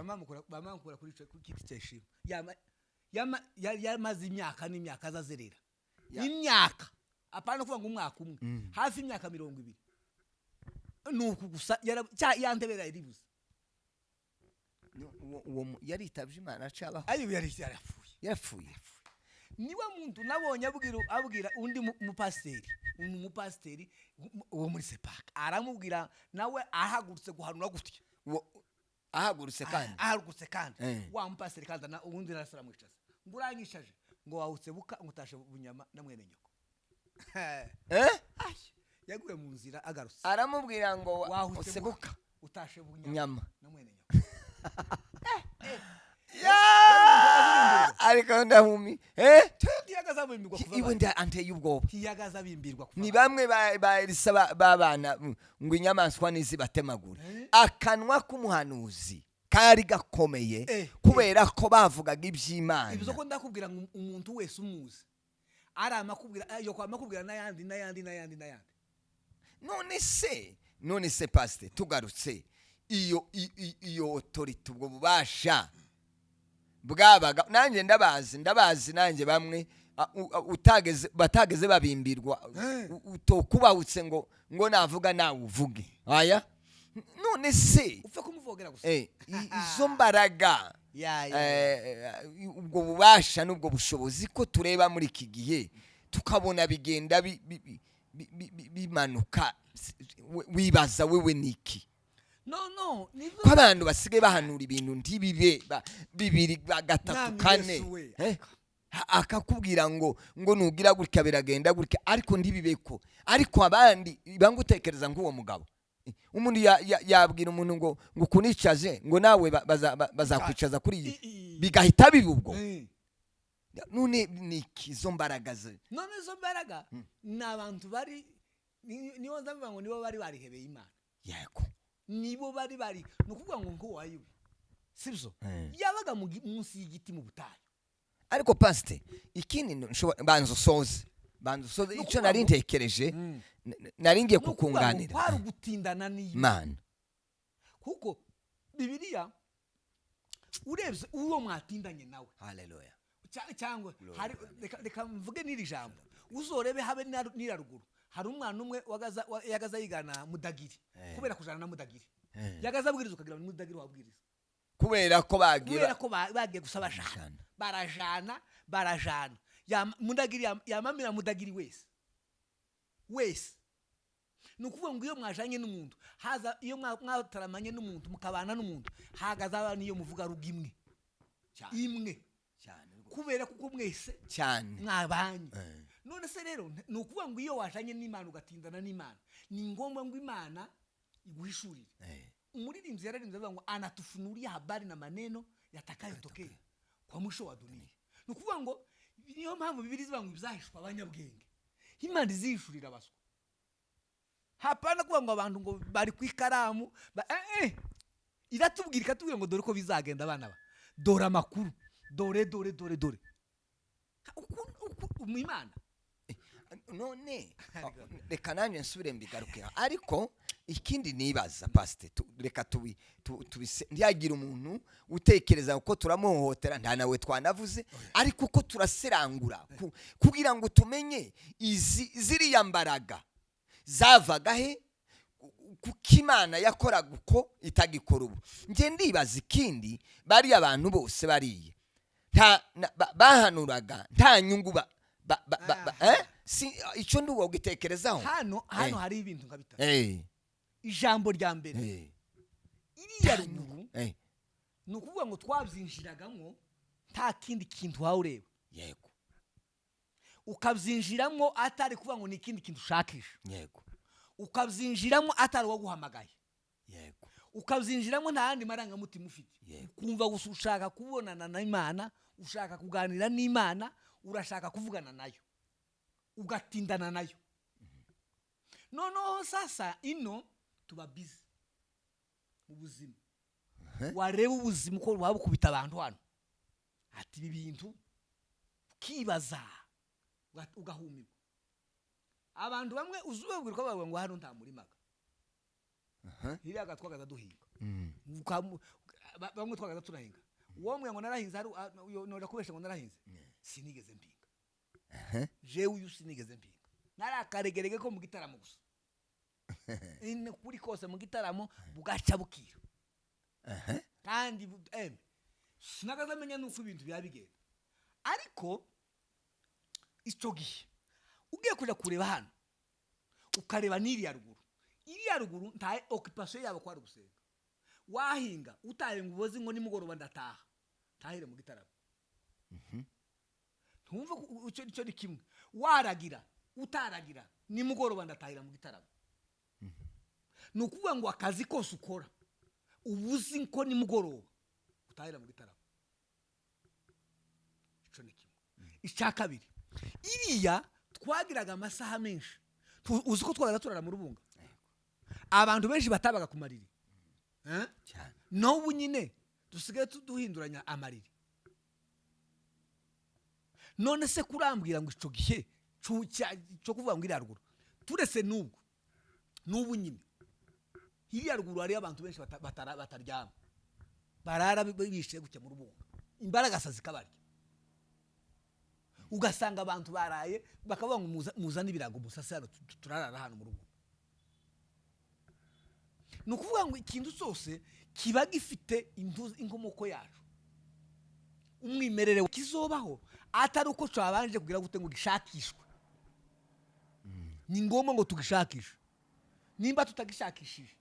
bamamukura kuri kiti cyeshimo yamaze imyaka n'imyaka azazerera imyaka apana kuvuga ngo umwaka umwe hafi imyaka 20 nuko gusa yantebera iribuze. Uwo yaritavye Imana acabaho Ayuba yarapfuye. Niwe muntu nabonye abwira undi umupasiteri uwo muri Sepaka aramubwira nawe ahagurutse guhanura gutya. Ahagurutse kandi wa mupasiteri kandi na ubundi narasara mwicaza ngo uranyishaje ngo wahutse buka ngutashe bunyama na mwene nyoko. Yaguye mu nzira agarutse aramubwira ngo wahutse buka utashe bunyama na mwene nyoko. Ariko ndahumi tiyagazabimbirwa kuva iwe ndi anteye ubwoba tiyagazabimbirwa kuva ni bamwe ba Elisa babana ngo inyamaswa nizibatemagura. Akanwa k'umuhanuzi kari gakomeye kubera ko bavugaga iby'Imana. Ibyo ko ndakubwira ngo umuntu wese umuzi aramakubwira yo kwamakubwira n'ayandi. None se pastor tugarutse iyo authority ubwo bubasha bwabaga nanjye ndabazi nanjye bamwe batageze babimbirwa utokubahutse ngo navuga nawe uvuge aya. None se upfe kumuvogera gusa izo mbaraga ubwo bubasha n'ubwo bushobozi ko tureba muri iki gihe tukabona bigenda bimanuka wibaza wewe niki? No ko abantu basigaye bahanura ibintu ntibibe bibiri gatatu kane akakubwira ngo nugira gutya biragenda gutya ariko ntibibeko. Ariko abandi bangutekereza nk'uwo mugabo umuntu yabwira umuntu ngo kunicaje ngo nawe bazakwicaza kuri iyi bigahita biba ubwo. None ni izo mbaraga ze, none izo mbaraga ni abantu bari niyo ndavuga ngo nibo bari barihebeye Imana. Yego, nibo bari ni ukuvuga ngo ngo wayobe sibyo yabaga munsi y'igiti mu butayu. Ariko pastor ikindi banza usoze icyo nari ntekereje, nari ngiye kukunganira kwari gutindana n'Imana, kuko Bibiliya urebye uwo mwatindanye nawe, haleluya, cyangwa reka mvuge n'iri jambo, uzorebe habe n'iraruguru hari umwana umwe yagaza yigana Mudagiri, kubera kujana na Mudagiri yagaza abwiriza ukagira ngo Mudagiri wabwiriza, kubera ko bagiye gusaba barajana Mudagiri yamamira Mudagiri wese. Ni ukuvuga ngo iyo mwajanye n'umuntu haza, iyo mwataramanye n'umuntu mukabana n'umuntu hagaza abantu iyo muvuga ruga imwe cyane, kubera kuko mwese cyane mwabanye. None se rero ni ukuvuga ngo iyo wajanye n'Imana ugatindana n'Imana, ni ngombwa ngo Imana iguhishurire. Umuririmbyi yararimbye avuga ngo anatufunulia habari na maneno yatakayotokea kwa mwisho wa dunia. Ni ukuvuga ngo niyo mpamvu Bibiliya ivuga ngo ibyahishwa abanyabwenge Imana izihishurira abaswa. Hapana kuvuga ngo abantu ngo bari ku ikaramu iratubwira ikatubwira ngo dore ko bizagenda abana ba dore amakuru dore Imana. None reka nanjye nsubire mbigaruke. Ariko ikindi nibaza pastor, reka ntiyagira umuntu utekereza uko turamuhohotera, nta nawe twanavuze, ariko uko turaserangura kugira ngo tumenye ziriya mbaraga zavaga he, kuko Imana yakoraga uko itagikora ubu. Nge ndibaza ikindi, bari abantu bose bariye bahanuraga nta nyungu icyo ndi uwo gitekerezaho. Hano hari ibintu nka bitatu. Ijambo rya mbere iriya ruguru, ni ukuvuga ngo twabyinjiragamo nta kindi kintu wawe ureba. Yego, ukabyinjiramo atari kuvuga ngo ni ikindi kintu ushakisha. Yego, ukabyinjiramo atari uwaguhamagaye. Yego, ukabyinjiramo nta yandi marangamutima ufite. Kumva gusa ushaka kubonana n'Imana, ushaka kuganira n'Imana, urashaka kuvugana nayo, ugatindana nayo. Noneho sasa ino tuba busy mu buzima. Wareba ubuzima uko wabukubita abantu hano, ati ibi bintu ukibaza ugahumirwa. Abantu bamwe uzubabwira ko bavuga ngo hano nta murimaga, hiriya twagaza duhinga, bamwe twagaza turahinga. Uwo mwe ngo narahinze nora kubesha ngo narahinze, sinigeze mpinga. Jewe uyu sinigeze mpinga, narakaregerege ko mu gitaramo gusa. Kuri kose mu gitaramo bugaca bukira. Kandi sinagaza menya nuko ibintu byabigenda. Ariko icyo gihe ugiye kuja kureba hano ukareba n'iriya ruguru nta occupation yabo kwari gusenga. Wahinga utaye ngo uboze ngo nimugoroba ndataha, tahire mu gitaramo. Ntumva icyo ni kimwe. Waragira utaragira nimugoroba ndatahira mu gitaramo. Ni ukuvuga ngo akazi kose ukora ubuzi ko nimugoroba utahira mu gitaramo. Icyo ni kimwe. Icya kabiri, iriya twagiraga amasaha menshi. Uzi ko twagaza turara mu rubunga, abantu benshi batabaga ku mariri. N'ubu nyine dusigaye duhinduranya amariri. None se kurambwira ngo icyo gihe cyo kuvuga ngo iriya ruguru turese n'ubu nyine iriya ruguru hari abantu benshi bataryama, barara bishe gutya mu rubunga, imbaraga zikabarya. Ugasanga abantu baraye bakavuga ngo muzane ibirago musase hano turarara hano mu rubunga. Ni ukuvuga ngo ikintu cyose kiba gifite inkomoko yacu, umwimerere kizobaho, atari uko twabanje kugira gute ngo gishakishwe. Ni ngombwa ngo tugishakishe. Nimba tutagishakishije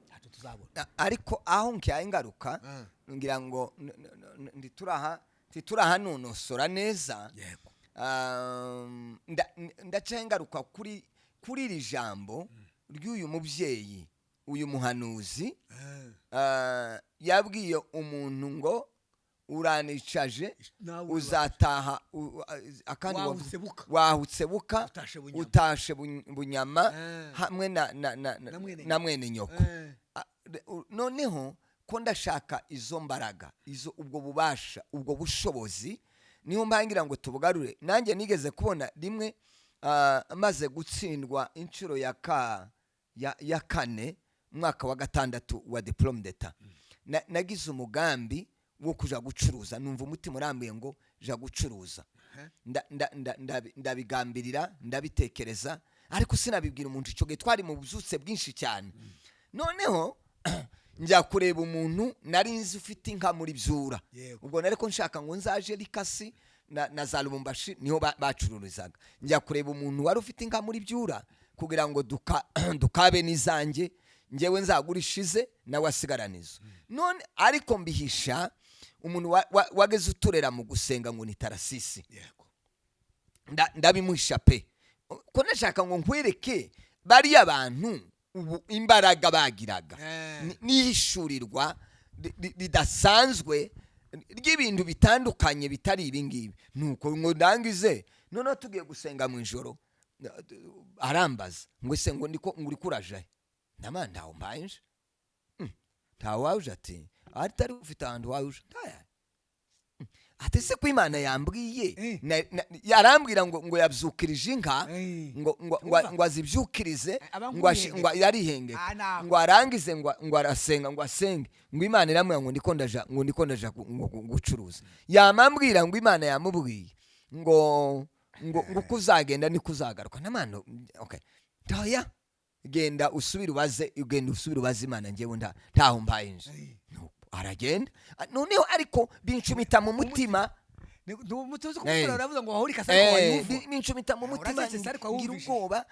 ntacyo tuzabona. Ariko aho nkiyaye ingaruka ngira ngo ntituraha nonosora neza. Yego, ndaca ingaruka kuri iri jambo ry'uyu mubyeyi uyu muhanuzi yabwiye umuntu ngo uranicaje uzataha akandi wahutse buka utashe bunyama hamwe na mwene nyoko. Noneho ko ndashaka izo mbaraga ubwo bubasha ubwo bushobozi niho mbangira ngo tubugarure. Nanjye nigeze kubona rimwe maze gutsindwa inshuro ya kane mwaka wa 6 wa diplome d'etat, nagize umugambi wo kuja gucuruza. Numva umutima urambuye ngo ja gucuruza. Ndabigambirira ndabitekereza, ariko sinabibwira umuntu. Ico gihe twari mu buzutse bwinshi cyane. Noneho njya kureba umuntu nari nzi ufite inka muri Byura. Ubwo nariko nshaka ngo nzaje Likasi na za Lubumbashi niho bacururizaga. Njya kureba umuntu wari ufite inka muri Byura kugira ngo dukabe nizanjye, ngewe nzagurishize nawe asigaranizo. None ariko mbihisha umuntu wageze uturera mu gusenga ngo ni Tarasisi. Ndabimuhisha pe, ko nashaka ngo nkwereke bari abantu ubu imbaraga bagiraga nihishurirwa ridasanzwe ry'ibintu bitandukanye bitari ibingibi. Nuko ngo ndangize none tugiye gusenga mu ijoro, arambaza ngo ese ngo nguri kuraje namanda aho mbaje ntawaje ati atari ufite ahantu waje ati se ko Imana yambwiye yarambwira ngo yabyukirije inka ngo azibyukirize ngo yarihenge ngo arangize ngo arasenga ngo asenge ngo Imana iramwe ngo ndiko ndaja gucuruza. Yamambwira ngo Imana yamubwiye ngo kuzagenda ni kuzagaruka namano. Okay, toya genda usubira ubaze Imana, ngewe ntaho mbaye nje. Aragenda noneho ariko binshumita mu mutima. Mutuzi ko uravuga ngo wahuri kasariko wanyuvu. Binshumita mu mutima ngira ubwoba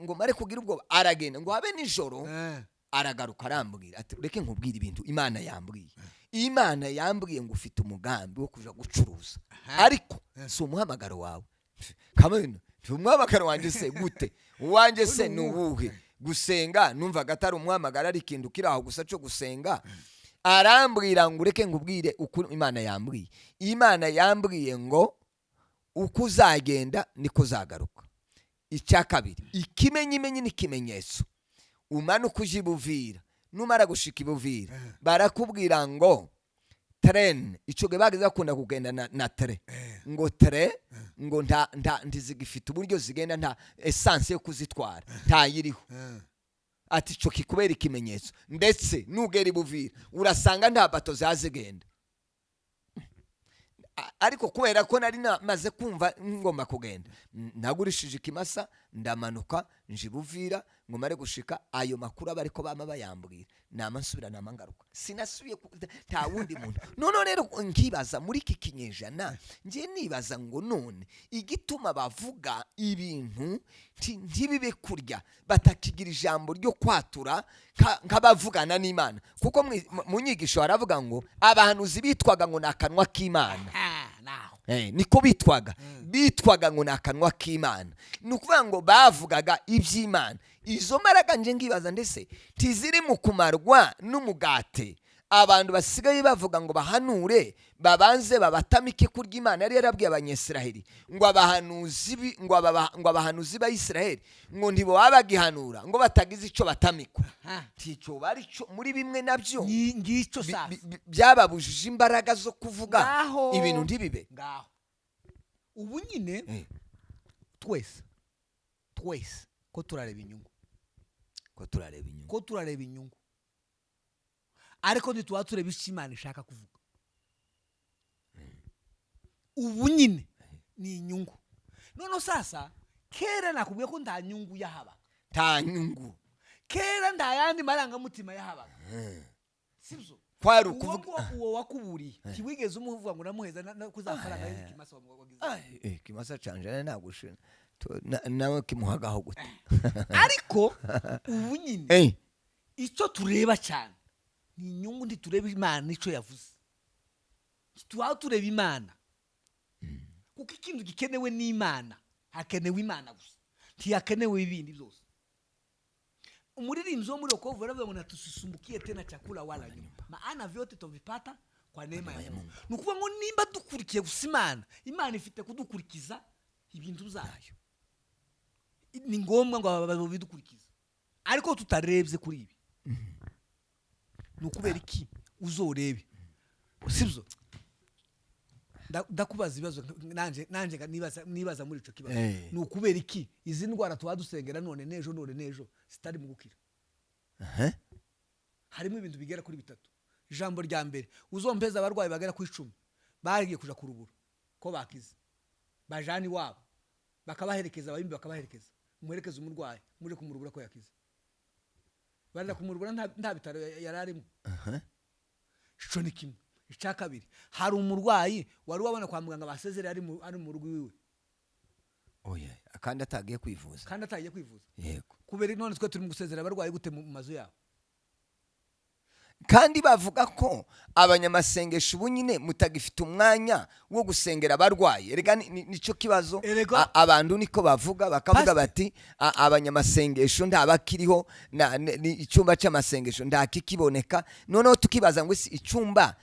ngo mare kugira ubwoba. Aragenda ngo habe nijoro aragaruka arambwira ati reke nkubwira ibintu Imana yambwiye. Imana yambwiye ngo ufite umugambi wo kuja gucuruza, ariko si umuhamagaro wawe. Kamene umuhamagaro wanje se gute? Wanje se nuwuhe? Gusenga numvaga atari umuhamagaro ari ikintu kiraho gusa cyo gusenga. Arambwira ngo ureke nkubwire uko Imana yambwiye. Imana yambwiye ngo uko uzagenda niko uzagaruka. Icya kabiri, ikimenyimenyi n'ikimenyetso, umanuka uje Buvira, numara gushika Buvira barakubwira ngo tren, ico ge bagize bakunda kugenda na tren, ngo tren ngo ntizigifite uburyo zigenda, nta essence yo kuzitwara ntayiriho. Ati ico kikubera ikimenyetso, ndetse nugera Buvira urasanga nta bato zazigenda. Ariko kubera ko nari maze kumva ngomba kugenda, nagurishije ikimasa ndamanuka nje Buvira ngo mare gushika ayo makuru abariko bama bayambwira namansubira namangaruka. Sinasubiye nta wundi muntu. None rero nkibaza muri iki kinyejana, nje nibaza ngo none igituma bavuga ibintu ntibibe kurya, batakigira ijambo ryo kwatura nk'abavugana n'Imana. Kuko mu nyigisho haravuga ngo abahanuzi bitwaga ngo nakanwa k'Imana. Niko bitwaga ngo nakanwa k'Imana. Nukuvuga ngo bavugaga iby'Imana. Izo mbaraga nje ngibaza ndetse tiziri mu kumarwa n'umugate. Abantu basigaye bavuga ngo bahanure babanze babatamike kurya Imana yari yarabwiye abanyesiraheli ngo abahanuzi ba Isiraheli ngo ntibo babagihanura ngo batagize ico batamikwa. Tico bari cyo muri bimwe nabyo ngico sasa byababujije imbaraga zo kuvuga ibintu ntibibe ngaho. Ubu nyine twese ko turareba inyungu, ariko ntituba tureba icyo Imana ishaka kuvuga. Ubu nyine ni inyungu. None sasa kera nakubwiye ko nta nyungu yahabaga. Nta nyungu. Kera nta yandi marangamutima yahabaga. Sibyo? Kwari ukuvuga uwo wakuburiye kiwigeze umuvuga ngo namuheza kuzafaranga y'ikimasa wagize. Kimasa canje nagushina nawe kimuhagaho gute. Ariko ubu nyine icyo tureba cyane ni inyungu, ntitureba Imana icyo yavuze. Tuba tureba Imana kuko ikintu gikenewe n'Imana, hakenewe Imana gusa, ntiyakenewe ibindi byose. umuririmbyi wo muri wokovu aravuga ngo natusisumbukie tena chakula wala nyumba, maana vyote tuvipata kwa neema ya Mungu. Nukuvuga ngo nimba dukurikiye gusa Imana ifite kudukurikiza ibintu byayo, ni ngombwa ngo bidukurikiza, ariko tutarebye kuri ibi nukubera iki uzorebe, sibyo? Ndakubaza ibibazo nanje nibaza muri ico kibazo, nukubera iki izi ndwara twadusengera none nejo zitari mu gukira? Harimo ibintu bigera kuri bitatu. Ijambo rya mbere, uzompeza abarwayi bagera ku 10 bagiye kuja kurubura ko bakize, bajani wabo bakabaherekeza, abimbi bakabaherekeza, muherekeza umurwayi muri kumurubura ko yakize, banda kumurubura nta bitaro yararimo. Ico ni kimwe. Icya kabiri, hari umurwayi wari wabona kwa muganga basezerera ari mu rugo iwe, oya, kandi atagiye kwivuza, yego, kubera none twe turi mu gusezerera abarwayi gute mu mazu yabo? kandi bavuga ko abanyamasengesho ubu nyine mutagifite umwanya wo gusengera abarwayi. Erega nico kibazo, abantu niko bavuga, bakavuga bati abanyamasengesho ntabakiriho, icyumba cy'amasengesho ntakikiboneka. Noneho tukibaza ngo icyumba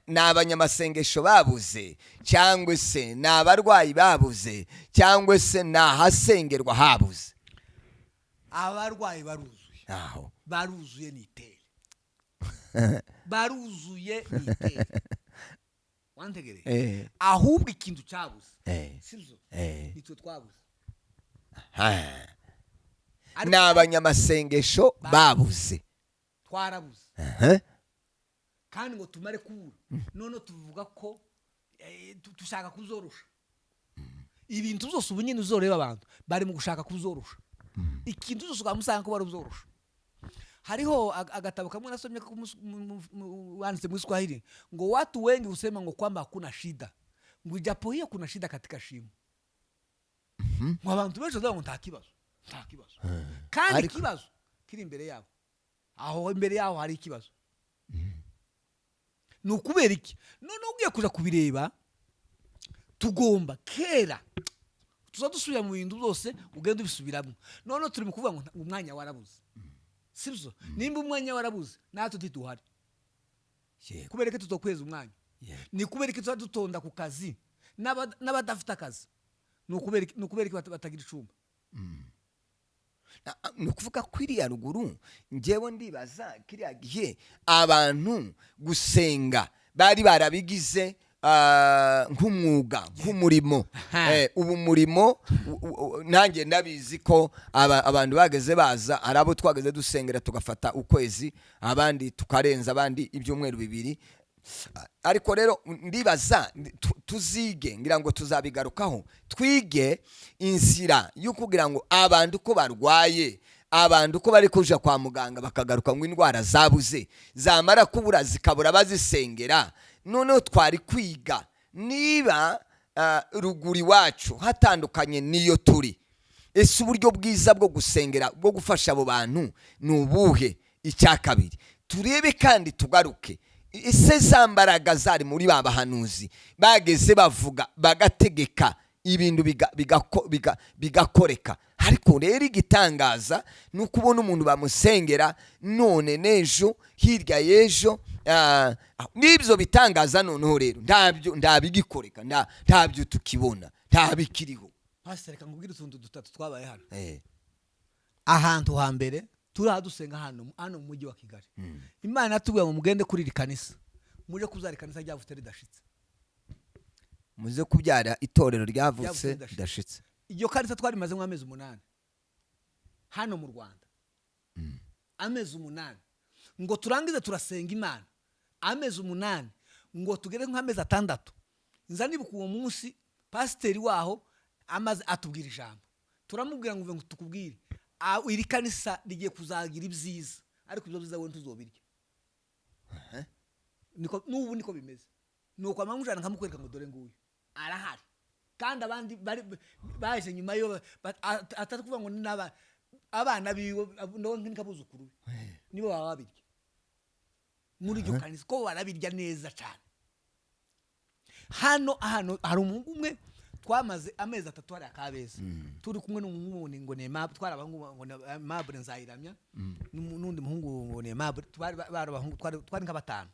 n'abanyamasengesho babuze, cyangwa se n'abarwayi babuze, cyangwa se n'ahasengerwa habuze? Abarwayi baruzuye, aho baruzuye niteye baruzuye niteye wantegere, ahubwo ikintu cyabuze, sibyo? Nitwe twabuze. N'abanyamasengesho babuze, twarabuze, kandi ngo tumare kubura. None tuvuga ko dushaka kuzorusha ibintu byose. Ubu nyine uzoreba abantu bari mu gushaka kuzorusha ikintu cyose, ukamusanga ko bari uzorusha. Hariho agatabo kamwe nasomye wanditse mu Kiswahili ngo watu wengi husema ngo kwamba hakuna shida, ngo ijapo hiyo kuna shida katika shimo. Ngo abantu benshi bavuga ngo nta kibazo, kandi ikibazo kiri imbere yabo, aho imbere yaho hari ikibazo. Nukubera iki? None ugiye kuja kubireba, tugomba kera tuzadusubira mu bintu byose, ugenda ubisubiramo. None turi mu kuvuga ngo umwanya warabuze, sibyo? Nimba umwanya warabuze, natwe tituhari, kubera ko tutokweza umwanya. Ni kubera ko tuzadutonda ku kazi n'abadafite akazi, nukubera ko batagira icumba. Nukuvuga kwiriya ruguru, njewe ndibaza kiriya gihe abantu gusenga bari barabigize nk'umwuga, nk'umurimo. Ubu murimo nanjye ndabizi ko abantu bageze baza, arabo twageze dusengera tugafata ukwezi, abandi tukarenza, abandi ibyumweru 2. Ariko rero ndibaza tuzige, ngira ngo tuzabigarukaho, twige inzira yo kugira ngo abantu ko barwaye, abantu ko bari kuja kwa muganga bakagaruka ngo indwara zabuze, zamara kubura zikabura bazisengera. Noneho twari kwiga niba ruguri wacu hatandukanye niyo turi, ese uburyo bwiza bwo gusengera, bwo gufasha abo bantu ni ubuhe? Icya kabiri, turebe kandi tugaruke, ese za mbaraga zari muri ba bahanuzi bageze bavuga bagategeka ibintu bigakoreka. Ariko rero igitangaza ni ukubona umuntu bamusengera none nejo hirya y'ejo n'ibyo bitangaza noneho rero ndabigikoreka, ntabyo tukibona, ntabikiriho. Pastor, reka ngubwire utuntu dutatu twabaye hano. Ahantu hambere turadusenga hano mu mujyi wa Kigali, Imana yatubwiye ngo mugende kuri iri kanisa, muje kuzara kanisa ryavutse ridashitse, muze kubyara itorero ryavutse ridashitse. Iryo kanisa twarimaze amezi 8 hano mu Rwanda, amezi 8 ngo turangize turasenga Imana, amezi 8 ngo tugere nk'amezi 6. Nza nibuka uwo munsi pasiteri waho amaze atubwira ijambo, turamubwira ngo tukubwire iri kanisa rigiye kuzagira ibyiza, ariko ibyo byiza wowe ntuzobirya. N'ubu niko bimeze, nuko amamujana nkamukwereka ngo dore nguyu arahari, kandi abandi baje nyuma yo atakuvuga ngo n'aba abana biwe nk'abuzukuru nibo baba babirya muri iryo kanisa, ko barabirya neza cyane. Hano hari umuntu umwe twamaze amezi 3 hari Kabeza turi kumwe n'umuhungu ngo ne Aimable twarabangu ngo Aimable Nzayiramya n'undi muhungu ngo ne Aimable barabahungu twari nka 5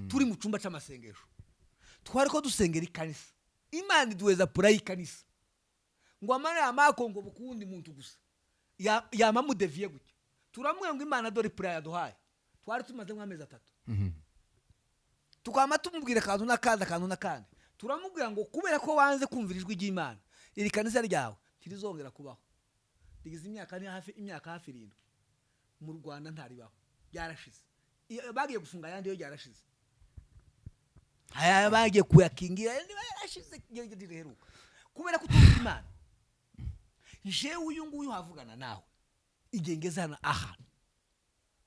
turi mu cumba c'amasengesho twari ko dusengera ikanisa Imana iduweza purayi kanisa ngo amane amako ngo bukundi muntu gusa ya mamu deviye gutya turamwe ngo Imana dore purayi yaduhaye twari tumaze nk'amezi 3 tukama tumubwira kantu nakandi turamubwira ngo kubera ko wanze kumvira ijwi ry'Imana iri kanisa ryawe kirizongera kubaho digize imyaka hafi 7 mu Rwanda ntaribaho byarashize bagiye gufunga yandi yo byarashize aya bagiye kuyakingira yarashize giheruka kubera ko tumvira Imana je uyu nguyu havugana nawe igengezana aha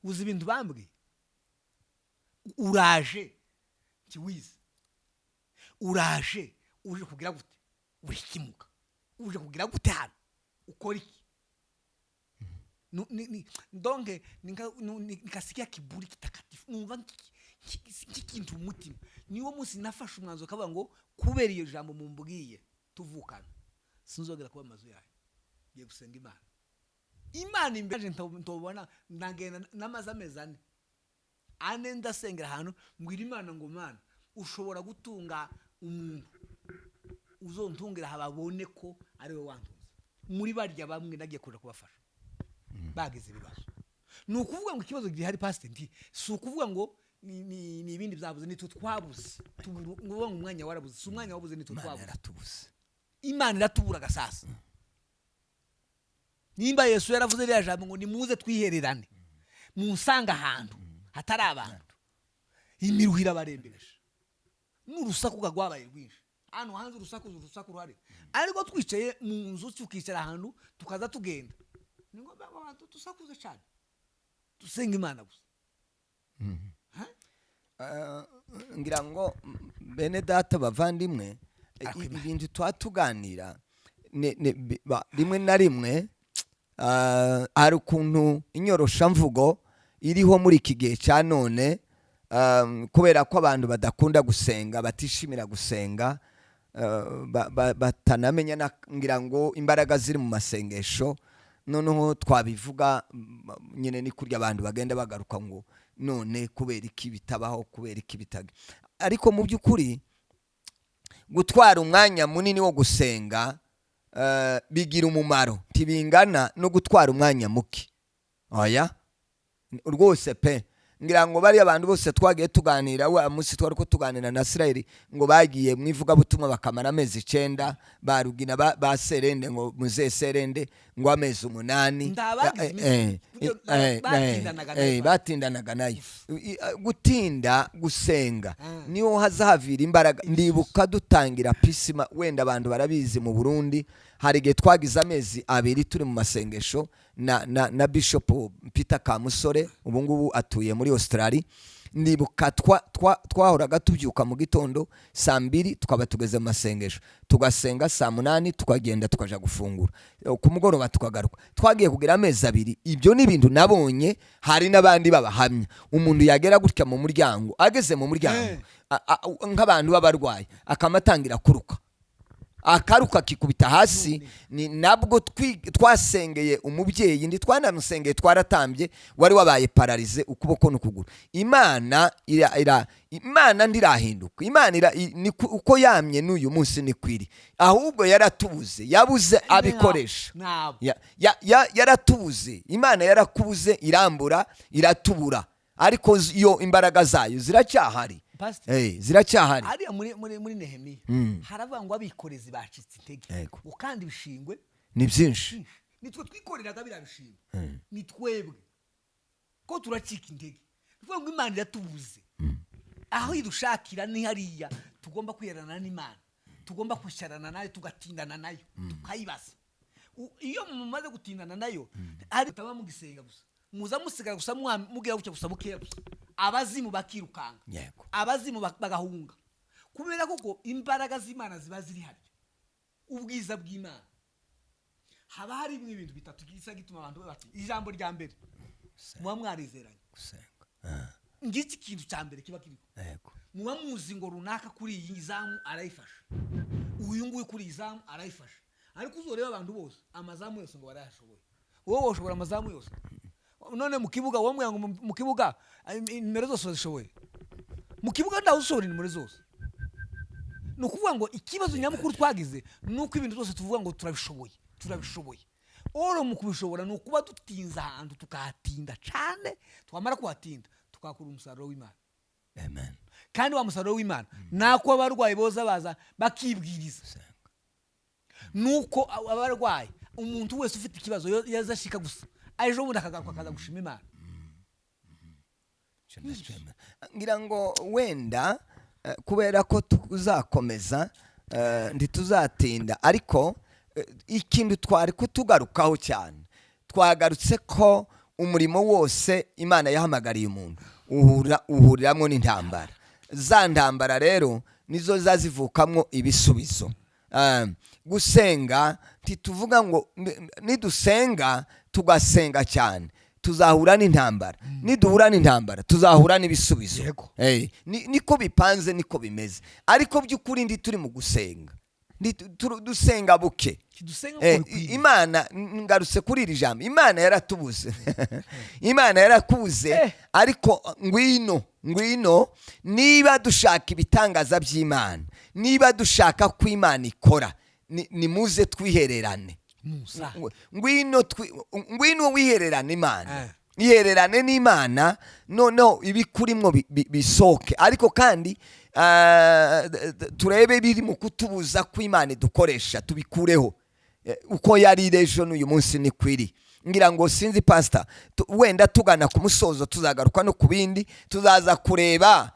uzi ibintu bambwiye uraje kiwize uraje uje kugira gute urikimuka uje kugira gute hano ukora iki ndonge nikasikia kiburi kitakatifu numva kikintu umutima niwo munsi nafashe umwanzo kavuga ngo kubera iyo jambo mumbwiye tuvukana sinzogera kuba amazu yayo ngiye gusenga Imana imbere ntobona ndagenda namaze amezi 4 ndasengera ahantu mbwira Imana ngo Mana ushobora gutunga umuntu uzontungira hababone ko ari we wantunze muri barya bamwe nagiye kuja kubafasha bagize ibibazo nukuvuga ngo ikibazo gihari pastor ndi si ukuvuga ngo ni ibindi byabuze ni tutwabuze ngo umwanya warabuze si umwanya wabuze ni tutwabuze Imana iratubura gasasa nimba Yesu yaravuze rya jambo ngo nimuze twihererane munsanga ahantu hatari abantu imiruhira barembereje n'urusaku gagwabaye rwinshi hano hanze urusaku ruhari ariko twicaye mu nzu tukicara ahantu tukaza tugenda ningo abantu tusakuze cyane dusenga Imana gusa ngira ngo bene data bavandimwe ibintu twatuganira rimwe na rimwe hari ukuntu inyorosha mvugo iriho muri iki gihe cya none kubera ko abantu badakunda gusenga batishimira gusenga batanamenya ngira ngo imbaraga ziri mu masengesho noneho twabivuga nyine ni kurya abantu bagenda bagaruka ngo none kubera iki bitabaho kubera iki bitaga ariko mu by'ukuri gutwara umwanya munini wo gusenga bigira umumaro tibingana no gutwara umwanya muke oya rwose pe ngira ngo bari abantu bose twagiye tuganira wa munsi twari ko tuganira na Israel ngo bagiye mwivuga butumwa bakamara amezi 9 barugina ba Serende ngo muze Serende ngo amezi 8 batindanaga nayo gutinda gusenga niho hazahavira imbaraga ndibuka dutangira pisima wenda abantu barabizi mu Burundi hari gihe twagize amezi 2 turi mu masengesho na Bishop Peter Kamusore ubu ngubu atuye muri Australia ndibuka twahoraga tubyuka mu gitondo saa 2 tukaba tugeze mu masengesho tugasenga saa 8 tukagenda tukaja gufungura ku mugoroba tukagaruka twagiye kugira amezi 2 ibyo ni ibintu nabonye hari nabandi babahamya umuntu yagera gutya mu muryango ageze mu muryango nk'abantu babarwaye akamatangira kuruka akaruka kikubita hasi ni nabwo twasengeye umubyeyi ndi twananusengeye twaratambye wari wabaye paralize ukuboko n'ukuguru Imana Imana ndirahinduka Imana uko yamye n'uyu munsi ni kwiri ahubwo yaratubuze yabuze abikoresha yaratubuze Imana yarakubuze irambura iratubura ariko yo imbaraga zayo ziracyahari ziracyahari ari muri Nehemiya haravuga ngo abikorezi bacitse intege ukandi bishingwe ni byinshi nitwe twikoreraga birabishingwe ni twebwe ko turacika intege tuvuga ngo Imana iratubuze aho idushakira ni hariya tugomba kwirana n'Imana tugomba kwisharana nayo tugatindana nayo tukayibaza iyo mumaze gutindana nayo ari taba mugisenga gusa muza musigara gusa mugira gucya gusa bukeya gusa abazimu bakirukanga abazimu bagahunga kubera kuko imbaraga z'Imana ziba ziri hari ubwiza bw'Imana haba hari ibintu bitatu gisa gituma abantu bati ijambo rya mbere muba mwarizeranye gusenga ngiki ikintu cya mbere kiba kiriko muba muzi ngo runaka kuri iyi zamu arayifasha uyu nguyu kuri izamu arayifasha, ariko uzoreba abantu bose amazamu yose ngo barayashoboye. Wowe ushobora amazamu yose? None mu kibuga wowe ngo mu kibuga nimero zose zishoboye? Mu kibuga ndaho ushobora nimero zose. Ni ukuvuga ngo ikibazo nyamukuru twagize ni uko ibintu byose tuvuga ngo turabishoboye. Oro mu kubishobora ni ukuba dutinza ahantu tukahatinda cyane, twamara kuhatinda tukakura umusaruro w'Imana. Amen. Kandi wa musaruro w'Imana nako abarwayi boza baza bakibwiriza. Nuko abarwayi, umuntu wese ufite ikibazo yazashika gusa ejo bundi akagaruka akaza gushima Imana. Ngira ngo wenda kubera ko tuzakomeza ntituzatinda, ariko ikintu twari kutugarukaho cyane, twagarutse ko umurimo wose Imana yahamagariye umuntu uhuriramo n'intambara. Za ntambara rero nizo zazivukamwo ibisubizo. Gusenga ntituvuga ngo nidusenga tugasenga cyane tuzahura n'intambara, niduhura n'intambara tuzahura n'ibisubizo. Niko bipanze, niko bimeze. Ariko by'ukuri ndi turi mu gusenga, dusenga buke. Imana, ngarutse kuri iri jambo, Imana yaratubuze. Imana yarakubuze, ariko ngwino niba dushaka ibitangaza by'Imana, niba dushaka ko Imana ikora, nimuze twihererane. Ngwino wihererane Imana, ihererane n'Imana, noneho ibikurimo bisoke. Ariko kandi turebe biri mu kutubuza ko Imana dukoresha tubikureho. Uko yari ejo n'uyu munsi ni kwiri. Ngira ngo sinzi pastor, wenda tugana ku musozo tuzagaruka no ku bindi, tuzaza kureba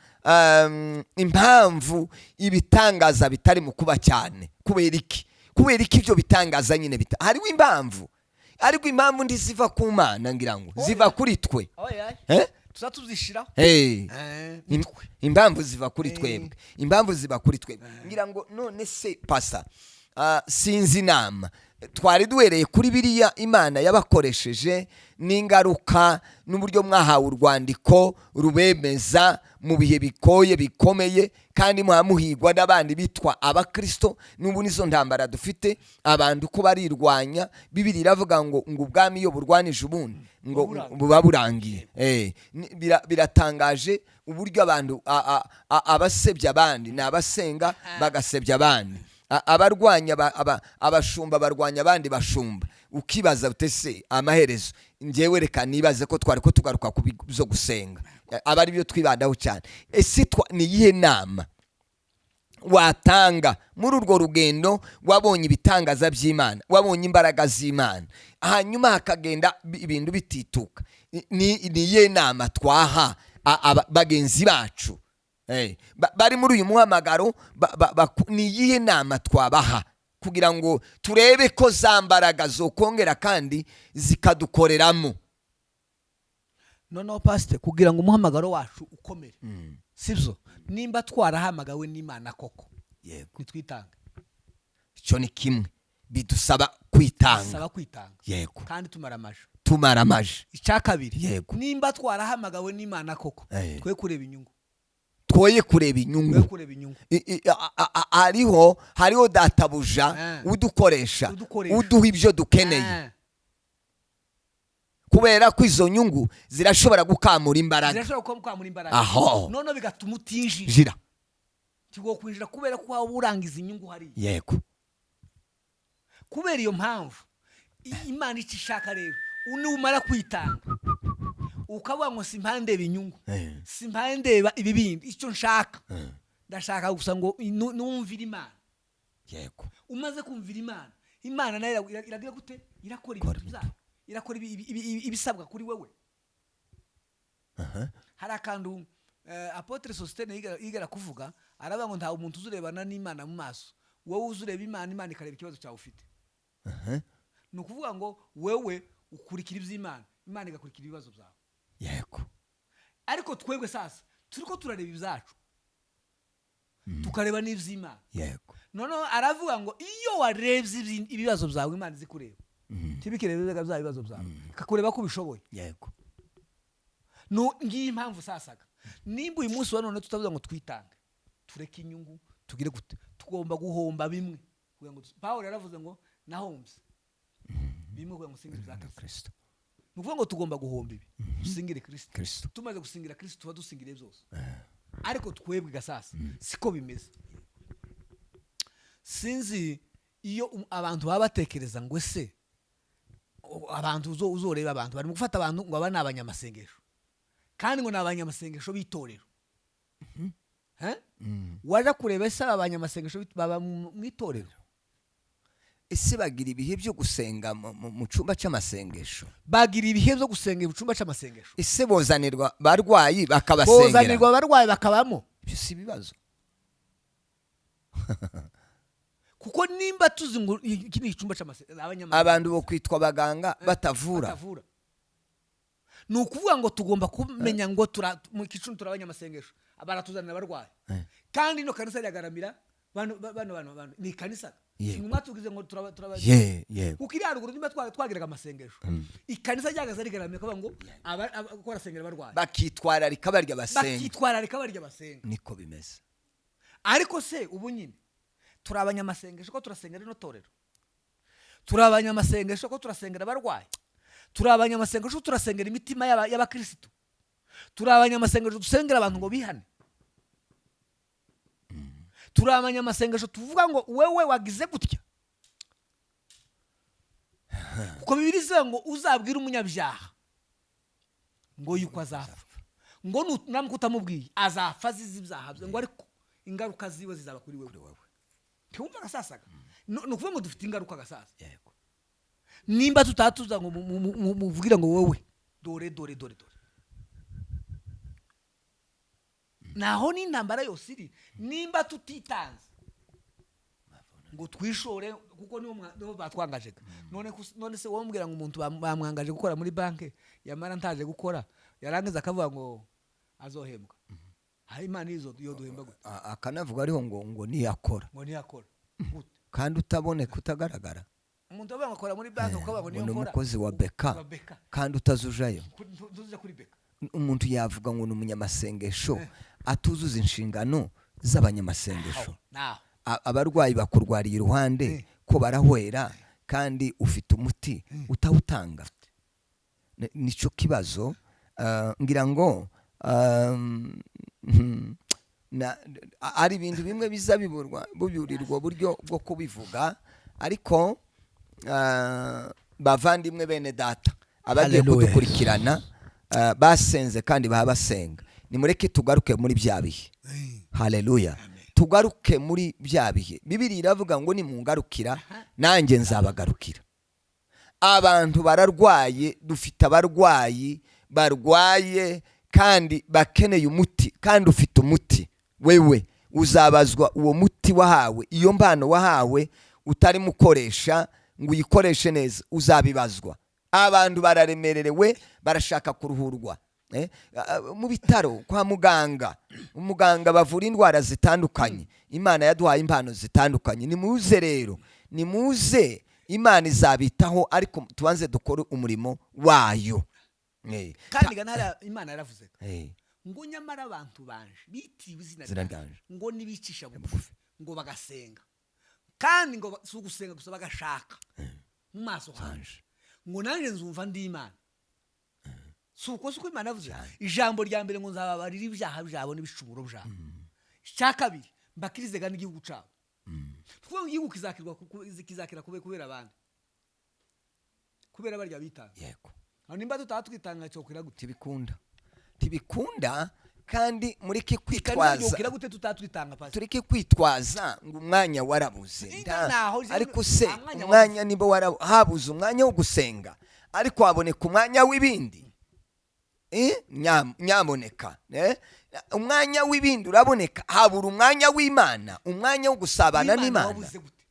impamvu ibitangaza bitari mu kuba cyane. Kubera iki ibyo bitangaza nyine hariho impamvu, ariko impamvu ndi ziva ku Mana, ngira ngo ziva kuri twe. Tuzatuzishiraho impamvu ziva kuri twebwe, impamvu ziva kuri twebwe. Ngira ngo none se pastor, sinzi inama twari duhereye kuri biriya Imana yabakoresheje n'ingaruka n'uburyo mwahawe urwandiko rubemeza mu bihe bikoye bikomeye, kandi muhigwa n'abandi bitwa abakristo. N'ubu nizo ntambara dufite, abantu ko barirwanya. Bibiliya iravuga ngo ubwami iyo burwanije ubundi ngo buba burangiye. Biratangaje uburyo abantu abasebya abandi n'abasenga bagasebya abandi, abarwanya abashumba barwanya abandi bashumba. Ukibaza utese amaherezo. Njyewe reka nibaze ko twari ko tugaruka ku byo gusenga, aba ari byo twibandaho cyane. Ese ni iyihe nama watanga muri urwo rugendo? Wabonye ibitangaza by'Imana, wabonye imbaraga z'Imana, hanyuma hakagenda ibintu bitituka. Ni iyihe nama twaha bagenzi bacu bari muri uyu muhamagaro? Ni iyihe nama twabaha kugira ngo turebe ko za mbaraga zo kongera kandi zikadukoreramo? Noneho pastor, kugira ngo umuhamagaro wacu ukomere, sibyo, nimba twarahamagawe n'Imana koko, nitwitanga. Icyo ni kimwe, bidusaba kwitanga. Yego. Kandi tumara amaje. Icya kabiri, nimba twarahamagawe n'Imana koko, twe kureba inyungu. Twoye kureba inyungu. Hariho databuja udukoresha, uduha ibyo dukeneye. Kubera ko izo nyungu zirashobora gukamura imbaraga. Aho. None bigatuma utinjira. Tigo kwinjira kubera ko waba urangiza inyungu hari. Yego. Kubera iyo mpamvu Imana ishaka rero unumara kwitanga, ukavuga ngo simpandeba inyungu, simpandeba ibibindi, icyo nshaka ndashaka gusa ngo numvira Imana. Yego. Umaze kumvira Imana, Imana nayo iragira gute? Irakora ibintu byayo, irakora ibisabwa kuri wewe. Hari akantu Apotre Sostene yigera kuvuga, aravuga ngo nta umuntu uzurebana n'Imana mu maso, wowe uzureba Imana, Imana ikareba ikibazo cyawe ufite. Ni ukuvuga ngo wewe ukurikira iby'Imana, Imana igakurikira ibibazo byawe. Yego. Ariko twebwe sasa turiko turareba ibyacu, tukareba n'iby'Imana. Yego. Noneho aravuga ngo iyo warebye ibibazo byawe, Imana izikureba. Tibikirebe bya ibibazo byawe, kakureba ko bishoboye. Yego. No, ngiye impamvu sasaga, nimba uyu munsi wa none tutavuga ngo twitange, tureke inyungu, tugire gute, tugomba guhomba bimwe kugira ngo Pawulo yaravuze ngo nahombye bimwe kugira ngo usingire ibya Kristo. Ni ukuvuga ngo tugomba guhomba ibi dusingire Kristo. Tumaze gusingira Kristo tuba dusingiriye byose. Ariko twebwe gasasa siko bimeze. Sinzi iyo abantu baba batekereza ngo ese abantu uzoreba abantu bari gufata abantu ngo aba ni abanyamasengesho kandi ngo ni abanyamasengesho b'itorero. Waje kureba ese abanyamasengesho baba mu itorero? Ese bagira ibihe byo gusenga mu cyumba cy'amasengesho? Bagira ibihe byo gusenga mu cyumba cy'amasengesho? Ese bozanirwa barwayi bakabasengera? Bozanirwa barwayi bakabamo? Ibyo si ibibazo. Kuko nimba tuzi ngo iki ni icyumba cy'amasengesho abantu bo kwitwa abaganga batavura. Ni ukuvuga ngo tugomba kumenya ngo mu kicundu turabanyamasengesho baratuzanira barwaye kandi no kanisa yagaramira bano ni kanisa kimwe tugize ngo kuko iri haruguru nimba twagiraga amasengesho ikanisa ryagaza rigaramira kuvuga ngo abakora sengera barwaye bakitwararika barya basenga. Niko bimeze. Ariko se ubu nyine turabanyamasengesho ko turasengera no torero, turabanyamasengesho ko turasengera barwaye, turabanyamasengesho turasengera imitima y'abakristo, turabanyamasengesho dusengera abantu ngo bihane, turabanyamasengesho tuvuga ngo wewe wagize gutya. Kuko Bibiliya ivuga ngo uzabwira umunyabyaha ngo yuko azapfa, ngo namwe utamubwiye azapfa azize ibyaha bye, ngo ariko ingaruka ziwe zizaba kuri wewe. Ntiwumva gasasaga? No kuvuga ngo dufite ingaruka gasasa. Yego. Nimba tutatuza ngo muvugira ngo wowe dore. Naho ni intambara yose iri nimba tutitanze ngo twishore, kuko niho batwangaje. None se wombwira ngo umuntu bamwangaje gukora muri banke yamara ntaje gukora yarangiza akavuga ngo azohembwa. Hari Imana izo yo duhemba gute? Akanavuga ariho ngo niyakora. Kandi utaboneka utagaragara. Umuntu abanga akora muri banke ukavuga ngo niyo nkora. Umukozi wa Beka kandi utazujayo. Tuzuja kuri Beka. Umuntu yavuga ngo ni umunyamasengesho atuzuza inshingano z'abanyamasengesho. Abarwayi bakurwariye iruhande ko barahwera kandi ufite umuti utawutanga. Nico kibazo. Ngira ngo ari ibintu bimwe biza bubyurirwa buryo bwo kubivuga, ariko bavandimwe bene data abagiye kudukurikirana basenze kandi basenga, nimureke tugaruke muri bya bihe. Haleluya. Tugaruke muri bya bihe. Bibiliya iravuga ngo nimungarukira nanjye nzabagarukira. Abantu bararwaye, dufite abarwayi barwaye kandi bakeneye umuti, kandi ufite umuti. Wewe uzabazwa uwo muti wahawe, iyo mpano wahawe utarimo ukoresha ngo uyikoreshe neza, uzabibazwa. Abantu bararemerewe, barashaka kuruhurwa. Mu bitaro kwa umuganga bavura indwara zitandukanye. Imana yaduhaye impano zitandukanye. Nimuze rero, nimuze, Imana izabitaho, ariko tubanze dukore umurimo wayo. Kandi ganara Imana yaravuze ngo nyamara abantu banje bitiwe izina ryanje ngo nibicisha bugufi ngo bagasenga, kandi ngo sugusenga gusa bagashaka mu maso hanje ngo nanje nzumva ndi Imana. Suko Imana yavuze ijambo rya mbere ngo nzababarira ibyaha byabo n'ibicumuro byabo. Cya kabiri mbakirize gani igihugu cyabo. Kuko igihugu kizakira kubera abandi, kubera barya bitanga. Yego. Nimba tutatwitanga cyo kwira gute? Tibikunda kandi mureke kwitwaza. Tureke kwitwaza ngo umwanya warabuze. Ariko se umwanya nibo habuze umwanya wo gusenga, ariko waboneka umwanya w'ibindi. Nyamuneka. Umwanya w'ibindi uraboneka, habura umwanya w'Imana, umwanya wo gusabana n'Imana.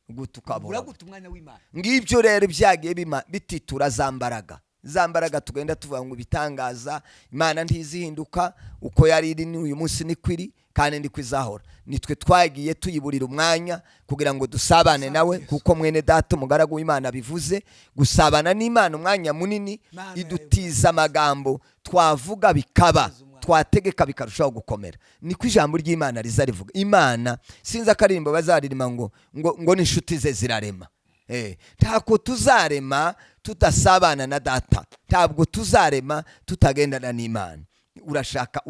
Gutukabura gute umwanya w'Imana? Ngibyo rero byagiye bititura zambaraga tugenda tuvuga ngo bitangaza. Imana ntizihinduka, uko yari iri uyu munsi nikwiri kandi ndikwizahora. Nitwe twagiye tuyiburira umwanya kugira ngo dusabane nawe, kuko mwene data umugaragu w'Imana bivuze gusabana n'Imana umwanya munini idutiza amagambo twavuga bikaba. twategeka bikarushaho gukomera. Niko ijambo ry'Imana riza rivuga. Imana sinzi akaririmbo bazaririma ngo n'inshuti ze zirarema. Ntabwo tuzarema tudasabana na data, ntabwo tuzarema tutagendana n'Imana. Urashaka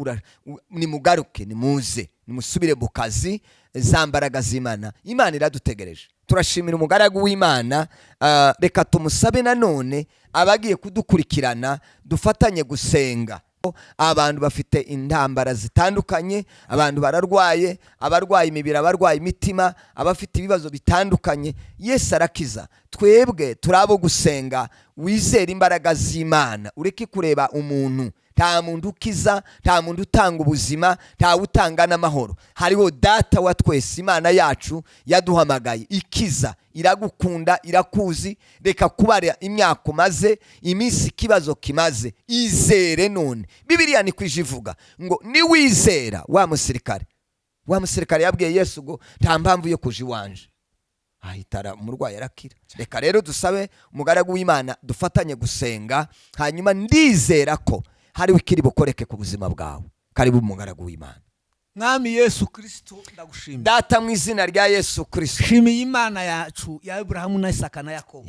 nimugaruke, nimuze, nimusubire mu kazi, za mbaraga z'Imana. Imana iradutegereje. Turashimira umugaragu w'Imana. Reka tumusabe nanone abagiye kudukurikirana dufatanye gusenga. Abantu bafite intambara zitandukanye, abantu bararwaye, abarwaye imibiri, abarwaye imitima, abafite ibibazo bitandukanye. Yesu arakiza. Twebwe turabo gusenga, wizera imbaraga z'Imana, ureke kureba umuntu. Nta muntu ukiza, nta muntu utanga ubuzima, nta utanga n'amahoro. Hariho data wa twese, Imana yacu yaduhamagaye, ikiza, iragukunda, irakuzi. Reka kubara imyaka umaze, iminsi ikibazo kimaze, izere none. Bibiliya ni kwijivuga ngo niwizera, wa musirikare yabwiye Yesu ngo nta mpamvu yo kuja iwanje, ahitara umurwayi arakira. Reka rero dusabe umugaragu w'Imana dufatanye gusenga, hanyuma ndizera ko hariho ikiri bukoreke ku buzima bwawe. Karibu umugaragu w'Imana. Mwami Yesu Kristo, ndagushimiye Data, mu izina rya Yesu Kristo. Shimiye Imana yacu ya Abrahamu na Isaka na Yakobo.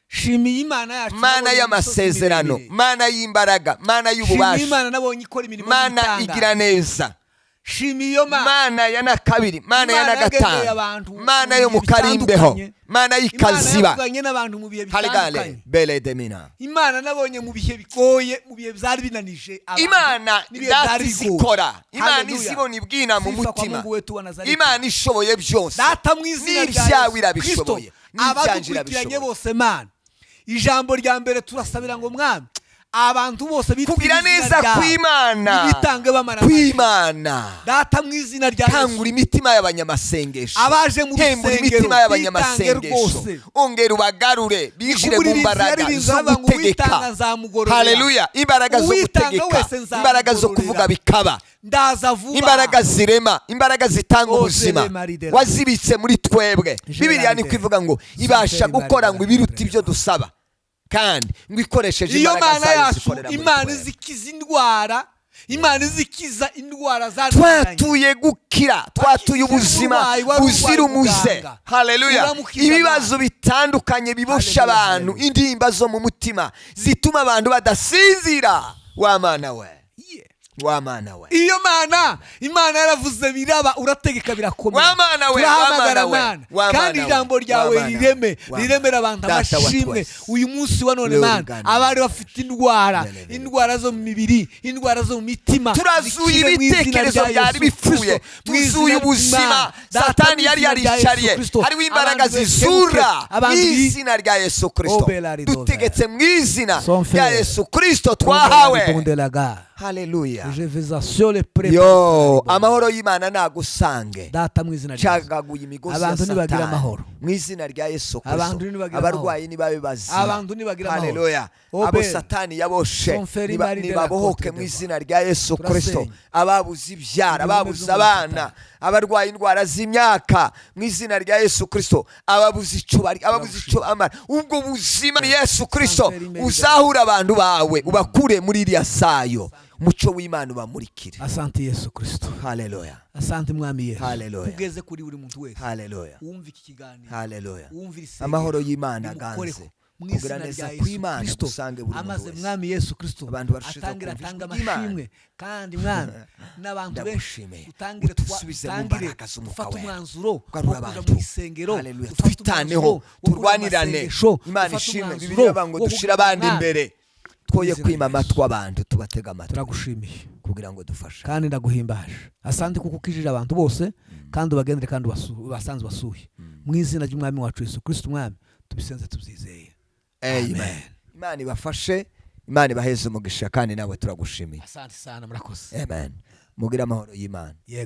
Shimiye Imana yacu, Mana y'amasezerano, Mana y'imbaraga, Mana y'ububasha. Shimiye Imana nabonye ikora imirimo Mana y'itanga. igira neza. Shimiye Mana ya na kabiri, Mana ya na gatanu, Mana yo mu karimbeho, Mana y'ikaziba. Haligale bele demina. Imana nabonye mu bihe bigoye, mu bihe byari binanije abantu. Imana dati zikora, Imana izibona ibwina mu mutima, Imana ishoboye byose. Data mu izina rya Yesu Kristo, abadukurikiranye bose Mana, ijambo rya mbere turasabira ngo Mwami, abantu bose kugira neza kw'Imana, bitange bamara kw'Imana. Data mu izina rya Yesu, tangura imitima y'abanyamasengesho, abaje mu imitima y'abanyamasengesho, ongera ubagarure binjire mu mbaraga zo gutegeka. Haleluya. Imbaraga zo gutegeka, imbaraga zo kuvuga bikaba, imbaraga zirema, imbaraga zitanga ubuzima wazibitse muri twebwe. Bibiliya ni kwivuga ngo ibasha gukora ngo ibiruta ibyo dusaba, kandi ngo ikoresheje imbaraga zayo zikorera muri Imana izikiza indwara, Imana izikiza indwara twatuye gukira, twatuye ubuzima buzira umuze. Haleluya. Ibibazo bitandukanye bibosha abantu, indimba zo mu mutima zituma abantu badasinzira. Wa Mana we, wa Mana we. Iyo Mana, Imana yaravuze biraba, urategeka birakomera. Wa Mana we, turahamagara Mana, kandi ijambo ryawe riremera abantu amashimwe. Uyu munsi wa none Mana, abari bafite indwara zo mu mibiri, indwara zo mu mitima, turazuye ibitekerezo byari bipfuye, tuzuye ubuzima Satani yari yaricariye. Hariho imbaraga zizura mu izina rya Yesu Kristo. Dutegetse mu izina rya Yesu Kristo twahawe. Haleluya. Yo, amahoro y'Imana nagusange. Data mu izina rya Yesu, cagaguye imigozi abantu nibagira amahoro mu izina rya Yesu Kristo. Abarwayi nibabe bazima. abantu nibagira amahoro. Haleluya. Abo Satani yaboshe nibabohoke mu izina rya Yesu Kristo. Ababuze ibyara, ababuze abana, abarwaye indwara z'imyaka mu izina rya Yesu Kristo, ababuze icubari, ababuze ico amara, ubwo buzima ni Yesu Kristo uzahura abantu bawe, ubakure muri iriya sayo, muco w'Imana ubamurikire. Asante Yesu Kristo. Haleluya. Asante Mwami Yesu. Haleluya. Tugeze kuri buri muntu wese. Haleluya. Wumva iki kiganiro. Haleluya. Wumva iri amahoro y'Imana ganze kugira neza kw'Imana dusange buri muntu amaze wese. Mwami Yesu Kristo Abantu barushijeho atangira kumva atanga ijwi ry'Imana. amashimwe, kandi Mwami n'abantu benshi Ndagushimiye. utangire Udusubize mu mbaraga z'umwuka ufata wera. umwanzuro wo Ugarura kuja abantu. mu isengero, Haleluya. ufata Twitaneho, umwanzuro wo kuja mu turwanirane. masengesho, Imana ufata ishimwe. umwanzuro Bibiliya ivuga ngo wo dushire kuvuga abandi Mwami. imbere, twoye Izina kwima rya Yesu. amatwi abantu, tubatega amatwi Turagushimiye kugira ngo dufashe. kandi ndaguhimbaje. Asante kuko ukijije abantu bose kandi ubagendere kandi basanze basuye. Mu izina ry'Umwami wacu Yesu Kristo Mwami tubisenze tubyizeye. Amen. Imana ibafashe, Imana ibaheze umugisha, kandi nawe turagushimiye. Asante sana, murakoze. Amen. Mugira amahoro y'Imana. Yego.